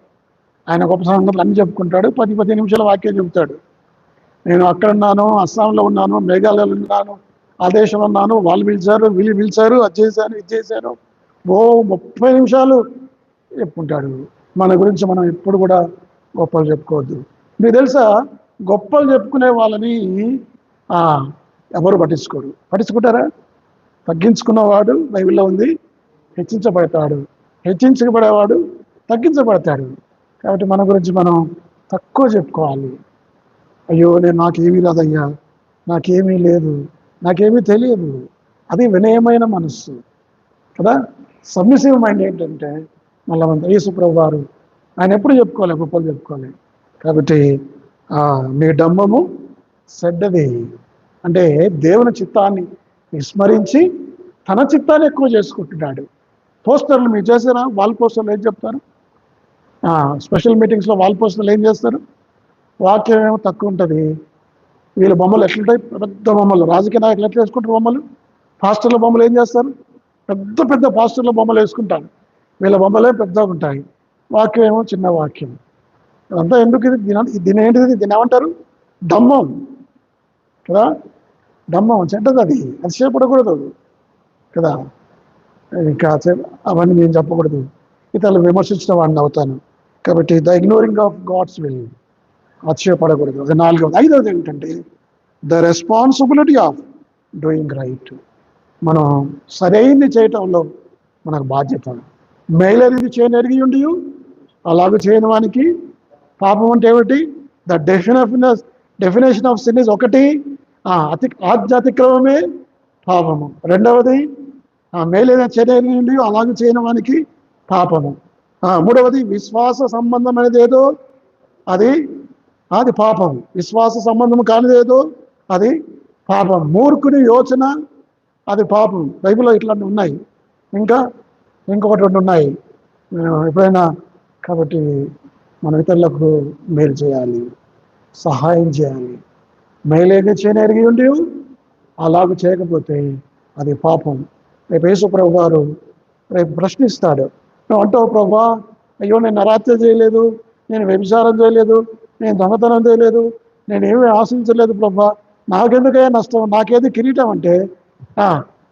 ఆయన గొప్ప సంగతులు అన్నీ చెప్పుకుంటాడు. 10 నిమిషాలు వాక్యం చెప్తాడు. నేను అక్కడ ఉన్నాను, అస్సాంలో ఉన్నాను, మేఘాలయలో ఉన్నాను, ఆ దేశంలో ఉన్నాను, వాళ్ళు పిలిచారు, వీళ్ళు పిలిచారు, అది చేశాను, ఇది చేశాను. 30 నిమిషాలు చెప్పుకుంటాడు. మన గురించి మనం ఎప్పుడు కూడా గొప్పలు చెప్పుకోవద్దు. మీకు తెలుసా, గొప్పలు చెప్పుకునే వాళ్ళని ఎవరు పట్టించుకోరు. పట్టించుకుంటారా? తగ్గించుకున్నవాడు బైబిల్లో ఉంది, హెచ్చించబడతాడు. హెచ్చించబడేవాడు తగ్గించబడతాడు. కాబట్టి మన గురించి మనం తక్కువ చెప్పుకోవాలి. అయ్యో నాకేమీ రాదయ్యా, నాకేమీ లేదు, నాకేమీ తెలియదు. అది వినయమైన మనస్సు కదా. సబ్మిసివ్ మైండ్ ఏంటంటే మళ్ళీ యేసు ప్రభు వారు ఆయన ఎప్పుడు చెప్పుకోవాలి, గొప్పలు చెప్పుకోవాలి. కాబట్టి మీ డమ్మము చెడ్డది అంటే దేవుని చిత్తాన్ని విస్మరించి తన చిత్తాన్ని ఎక్కువ చేసుకుంటున్నాడు. పోస్టర్లు మీరు చేసారా? వాల్ పోస్టర్లు ఏం చెప్తారు? స్పెషల్ మీటింగ్స్లో వాల్ పోస్టర్లు ఏం చేస్తారు? వాక్యం ఏమో తక్కువ ఉంటుంది. వీళ్ళ బొమ్మలు ఎట్లుంటాయి? పెద్ద బొమ్మలు. రాజకీయ నాయకులు ఎట్లా వేసుకుంటారు బొమ్మలు? పాస్టర్ల బొమ్మలు ఏం చేస్తారు? పెద్ద పెద్ద పాస్టర్ల బొమ్మలు వేసుకుంటారు. వీళ్ళ బొమ్మలే పెద్దగా ఉంటాయి, వాక్యం ఏమో చిన్న వాక్యం. అదంతా ఎందుకు? దీని ఏంటిది? దీని ఏమంటారు? డమ్మం కదా. డమ్మం చెడ్డది, అది అతిశయపడకూడదు కదా. ఇంకా అవన్నీ నేను చెప్పకూడదు, ఇతరులు విమర్శించిన వాడిని అవుతాను. కాబట్టి the ignoring of God's will, అతిశయపడకూడదు. అది 4వది. 5వది ఏంటంటే the responsibility of doing right. మనం సరైనది చేయటంలో మనకు బాధ్యత. మేలనేది చేయనెరిగి ఉండి అలాగే చేయని వానికి పాపం అంటే ఏమిటి? The definition of sin is ఒకటి, ఆధ్యాత్మికమే పాపము. రెండవది మేలైన చేయనెరిగి ఉండి అలాగే చేయని వానికి పాపము. మూడవది విశ్వాస సంబంధం అనేది ఏదో అది పాపం. విశ్వాస సంబంధం కానిదేదో అది పాపం. మూర్ఖుని యోచన అది పాపం. బైబిల్లో ఇట్లాంటివి ఉన్నాయి. ఇంకొకటి 2 ఉన్నాయి ఎప్పుడైనా. కాబట్టి మన ఇతరులకు మేలు చేయాలి, సహాయం చేయాలి. మేలేగా చేయనెరిగి ఉండి అలాగ చేయకపోతే అది పాపం. రేపు యేసు ప్రభు వారు రేపు ప్రశ్నిస్తాడు. నువ్వు అంటావు, ప్రభా అయ్యో నేను నరహత్య చేయలేదు, నేను వ్యభిచారం చేయలేదు, నేను దొంగతనం చేయలేదు, నేనేమీ ఆశించలేదు ప్రభా, నాకెందుకయ్యా నష్టం, నాకేది కిరీటం అంటే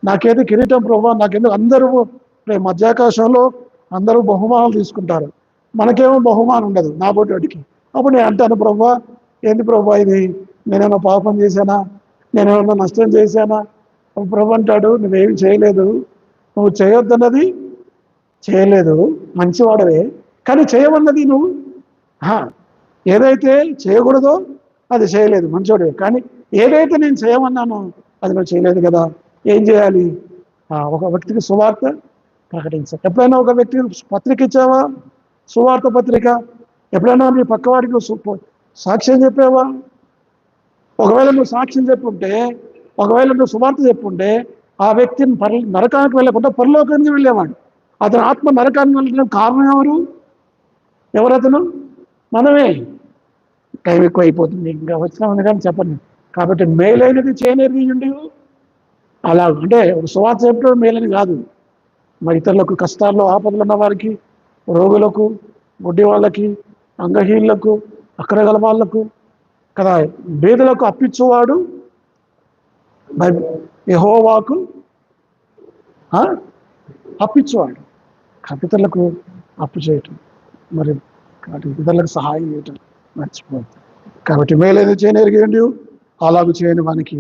నాకేది కిరీటం ప్రభా, నాకెందుకు? అందరూ రేపు మధ్యాకాశంలో అందరూ బహుమానాలు తీసుకుంటారు, మనకేమో బహుమానం ఉండదు నా బోటికి. అప్పుడు నేను అంటాను, ప్రభా ఏంది ప్రభా ఇది, నేనేమన్నా పాపం చేశానా, నేనేమన్నా నష్టం చేశానా? ప్రభు అంటాడు, నువ్వేమి చేయలేదు, నువ్వు చేయొద్దన్నది చేయలేదు, మంచివాడవే, కానీ చేయమన్నది నువ్వు ఏదైతే చేయకూడదో అది చేయలేదు, మంచివాడవే. కానీ ఏదైతే నేను చేయమన్నానో అది నువ్వు చేయలేదు కదా. ఏం చేయాలి? ఒక వ్యక్తికి సువార్త ప్రకటించాలి. ఎప్పుడైనా ఒక వ్యక్తికి పత్రిక ఇచ్చావా? సువార్త పత్రిక. ఎప్పుడైనా నీ పక్కవాడికి సాక్ష్యం చెప్పావా? ఒకవేళ నువ్వు సాక్ష్యం చెప్పుంటే, ఒకవేళ నువ్వు సువార్త చెప్పుంటే ఆ వ్యక్తిని నరకానికి వెళ్ళకుండా పరలోకానికి వెళ్ళేవాడు. అతను ఆత్మ నరకానికి వెళ్ళడం కారణం ఎవరతను? మనమే. టైం ఎక్కువ అయిపోతుంది, ఇంకా వచ్చినా ఉంది కానీ చెప్పండి. కాబట్టి మేలైనది చేయనెరిగి అలా అంటే సువార్త చెప్పడం మేలని కాదు. మరి ఇతరులకు కష్టాల్లో ఆపదలు ఉన్న వారికి, రోగులకు, గుడ్డి వాళ్ళకి, అంగహీనులకు, అక్కడగల వాళ్లకు కదా, బేదలకు అప్పించువాడు యెహోవాకు అప్పించువాడు. ఇతరులకు అప్పు చేయటం, మరి ఇతరులకు సహాయం చేయటం మర్చిపోతుంది. కాబట్టి మేలైన చేయనెరిగి అలాగూ చేయని వానికి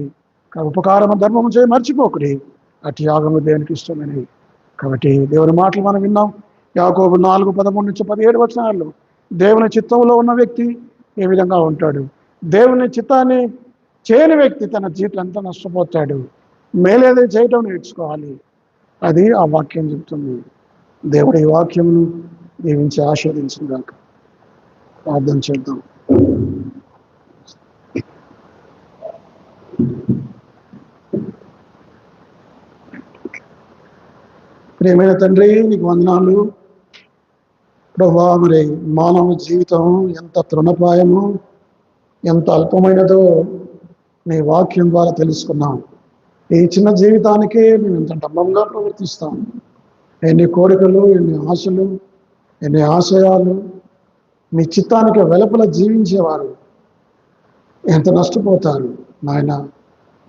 ఉపకారము ధర్మము చేయ మర్చిపోకుడి, అటు యాగము దేవునికి ఇష్టమైనవి. కాబట్టి దేవుని మాటలు మనం విన్నాం. యాకోబు 4:13-17 వచనాల్లో దేవుని చిత్తంలో ఉన్న వ్యక్తి ఏ విధంగా ఉంటాడు? దేవుని చిత్తాన్ని చేయని వ్యక్తి తన జీవితం అంతా నష్టపోతాడు. మేలేదో చేయటం నేర్చుకోవాలి. అది ఆ వాక్యం చెప్తుంది. దేవుడి ఈ వాక్యమును దీవించి ఆశీర్వదించుగాక. ప్రార్థన చేద్దాం. ప్రియమైన తండ్రి, నీకు వందనాలు ప్రభువా. మరి మానవ జీవితం ఎంత తృణప్రాయమో, ఎంత అల్పమైనదో నీ వాక్యం ద్వారా తెలుసుకున్నాం. ఈ చిన్న జీవితానికే మేము ఎంత డంబంగా ప్రవర్తిస్తాం. ఎన్ని కోరికలు, ఎన్ని ఆశలు, ఎన్ని ఆశయాలు. మీ చిత్తానికి వెలుపల జీవించేవారు ఎంత నష్టపోతారు నాయన.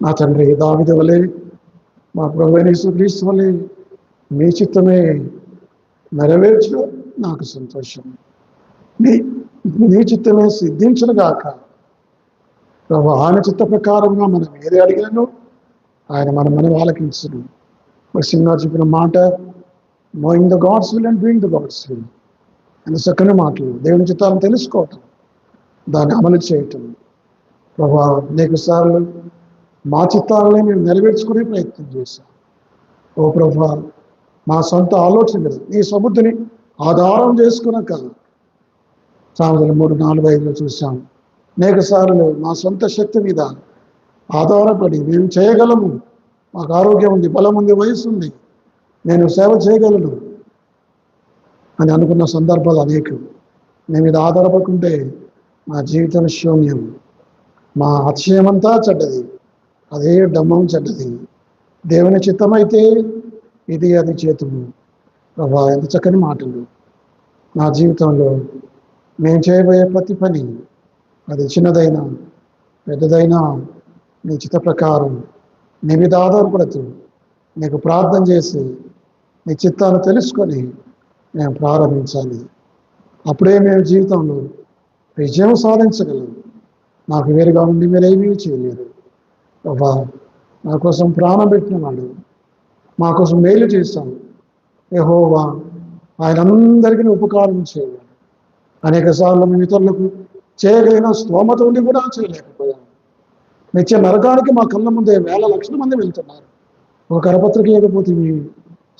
నా తండ్రి, దావీదు వలె, మా ప్రభువైన యేసుక్రీస్తు వలె మీ చిత్తమే నెరవేర్చు నాకు సంతోషం. నీ చిత్తమే సిద్ధించునుగాక ప్రభు. ఆయన చిత్త ప్రకారంగా మనం ఏది అడిగానో ఆయన మనం ఆలకించును. సింగా చెప్పిన మాట, knowing the God's will and doing the God's will. అని చక్కని మాటలు. దేవుని చిత్తాలను తెలుసుకోవటం, దాన్ని అమలు చేయటం. ప్రభా, అనేక సార్లు మా చిత్తాలనే మేము నెరవేర్చుకునే ప్రయత్నం చేశాం. ఓ ప్రభా, మా సొంత ఆలోచన కదా, నీ సముద్రిని ఆధారం చేసుకున్నాక సామెతలు 3:4-5 చూసాం. అనేక సార్లు మా సొంత శక్తి మీద ఆధారపడి మేము చేయగలము, మాకు ఆరోగ్యం ఉంది, బలం ఉంది, వయసు ఉంది, నేను సేవ చేయగలను అని అనుకున్న సందర్భాలు అనేకం. మేము ఇది ఆధారపడుకుంటే మా జీవితం శూన్యం. మా అతిశయమంతా చెడ్డది, అదే డమ్మం చెడ్డది. దేవుని చిత్తమైతే ఇది అది చేతుము. ప్రభా, ఎంత చక్కని మాటలు. నా జీవితంలో మేము చేయబోయే ప్రతి పని, అది చిన్నదైనా పెద్దదైనా, నీ చిత్త ప్రకారం నీ మీద ఆధారపడుతూ నీకు ప్రార్థన చేసి నీ చిత్తాన్ని తెలుసుకొని మేము ప్రారంభించాలి. అప్పుడే మేము జీవితంలో విజయం సాధించగలం. నాకు వేరుగా ఉండి మీరేమీ చేయలేరు ప్రభా. నా కోసం ప్రాణం పెట్టినవాడు, మా కోసం మేలు చేశాను యెహోవా. ఆయన అందరికీ ఉపకారం చేయాలి. అనేక సార్లు మేము ఇతరులకు చేయగలిగిన స్తోమత ఉండి కూడా చేయలేకపోయాము. నిత్య నరకానికి మా కళ్ళ ముందే వేల లక్షల మంది వెళ్తున్నారు. ఒక కరపత్రిక ఇవ్వకపోతుంది,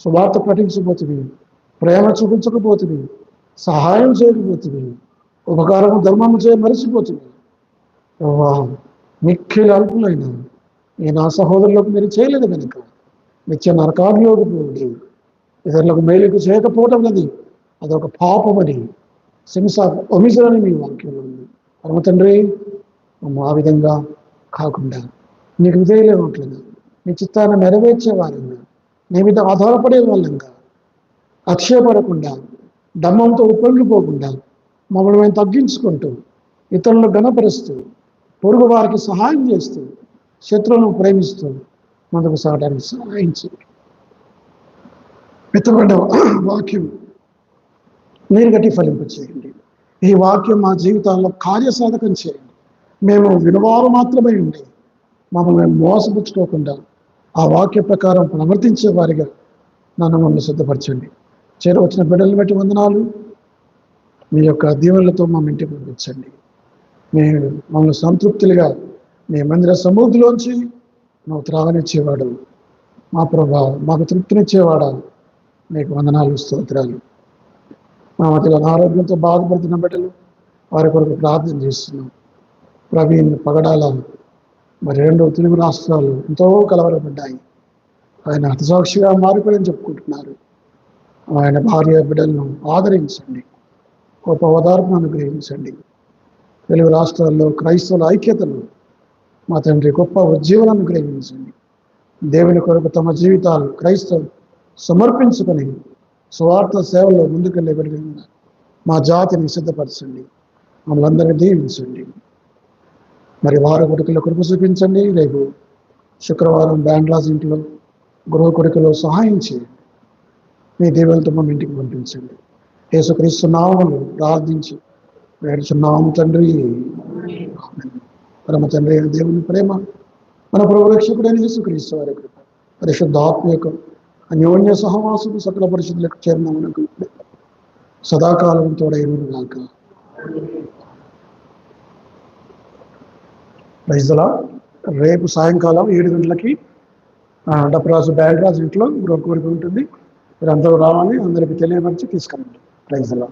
సువార్త ప్రకటించకపోతుంది, ప్రేమ చూపించకపోతుంది, సహాయం చేయకపోతుంది, ఉపకారము ధర్మము చేయ మరిచిపోతుంది. మిక్కిలి అల్పులైన ఈ నా సహోదరులకు మీరు చేయలేదు కనుక నిత్య నరకాగ్నిలోకి పోండి. ఇతరులకు మేలుకు చేయకపోవటం అనేది అదొక పాపమని, సిన్స్ ఆఫ్ ఒమిషన్ అని మీ వాక్యం ఉంది. పరమ తండ్రి, ఆ విధంగా కాకుండా నీకు విధేయులేనట్లుగా, నీ చిత్తాన్ని నెరవేర్చే వారంగా, నీ మీద ఆధారపడే వాళ్ళంగా, అక్షయపడకుండా, డమ్మంతో ఉప్పొంగిపోకుండా మమ్మల్ని మేము తగ్గించుకుంటూ, ఇతరులను గణపరుస్తూ, పొరుగు వారికి సహాయం చేస్తూ, శత్రువులను ప్రేమిస్తూ ముందుకు సాగడానికి సహాయించి విత్తబడ్డ వాక్యం మీరు గట్టి ఫలింపు చేయండి. ఈ వాక్యం మా జీవితాల్లో కార్యసాధకం చేయండి. మేము వినవారు మాత్రమే ఉండి మమ్మల్ని మోసపుచ్చుకోకుండా ఆ వాక్య ప్రకారం ప్రవర్తించే వారిగా మమ్మల్ని సిద్ధపరచండి. చేరవచ్చిన బిడ్డలను బట్టి వందనాలు. మీ యొక్క దీవెనలతో మా ఇంటికి పంపించండి. మీరు మమ్మల్ని సంతృప్తులుగా మీ మందిర సమృద్ధిలోంచి నువ్వు త్రాగనిచ్చేవాడు మా ప్రభా, మాకు తృప్తినిచ్చేవాడా, మీకు వందనాలు, స్తోత్రాలు. మా మధ్యలో అనారోగ్యంతో బాధపడుతున్న బిడ్డలు వారి కొరకు ప్రార్థన చేస్తున్నాం. ప్రవీణ్, పగడాల, మరి 2 తెలుగు రాష్ట్రాలు ఎంతో కలవరపడ్డాయి. ఆయన హతసాక్షిగా మారిపోయని చెప్పుకుంటున్నారు. ఆయన భార్య బిడ్డలను ఆదరించండి, గొప్ప ఓదార్పును అనుగ్రహించండి. తెలుగు రాష్ట్రాల్లో క్రైస్తవుల ఐక్యతను మా తండ్రి గొప్ప ఉజ్జీవనాన్ని అనుగ్రహించండి. దేవుని కొరకు తమ జీవితాలు క్రైస్తవులు సమర్పించుకొని స్వార్థ సేవలో ముందుకెళ్ళే బిడ్డలుగా మా జాతిని సిద్ధపరచండి. మమ్మల్ని అందరినీ దీవించండి. మరి వారి కొడుకుల కృప చూపించండి. రేపు శుక్రవారం బ్యాండ్లాస్ ఇంట్లో గృహ కొడుకులో సహాయం చేయండి. మీ దేవులతో మా ఇంటికి పంపించండి. యేసుక్రీస్తు నామములో ప్రార్థించి వేడుచున్నాము తండ్రి. పరమ తండ్రి అయిన దేవుని ప్రేమ, మన ప్రభు రక్షకుడైన యేసుక్రీస్తు వారి కృప, పరిశుద్ధాత్మ యొక్క అన్యోన్య సహవాసము సకల పరిశుద్ధులకు చేరినమునకు సదాకాలం తోడైనను గాక. Praise the Lord. రేపు సాయంకాలం 7 గంటలకి డబ్బరాజు బ్యాండ్రాజు ఇంట్లో గృహ కూడిక ఉంటుంది. మీరు అందరూ రావాలి, అందరికీ తెలియపరిచి తీసుకురండి. ప్రైజ్లో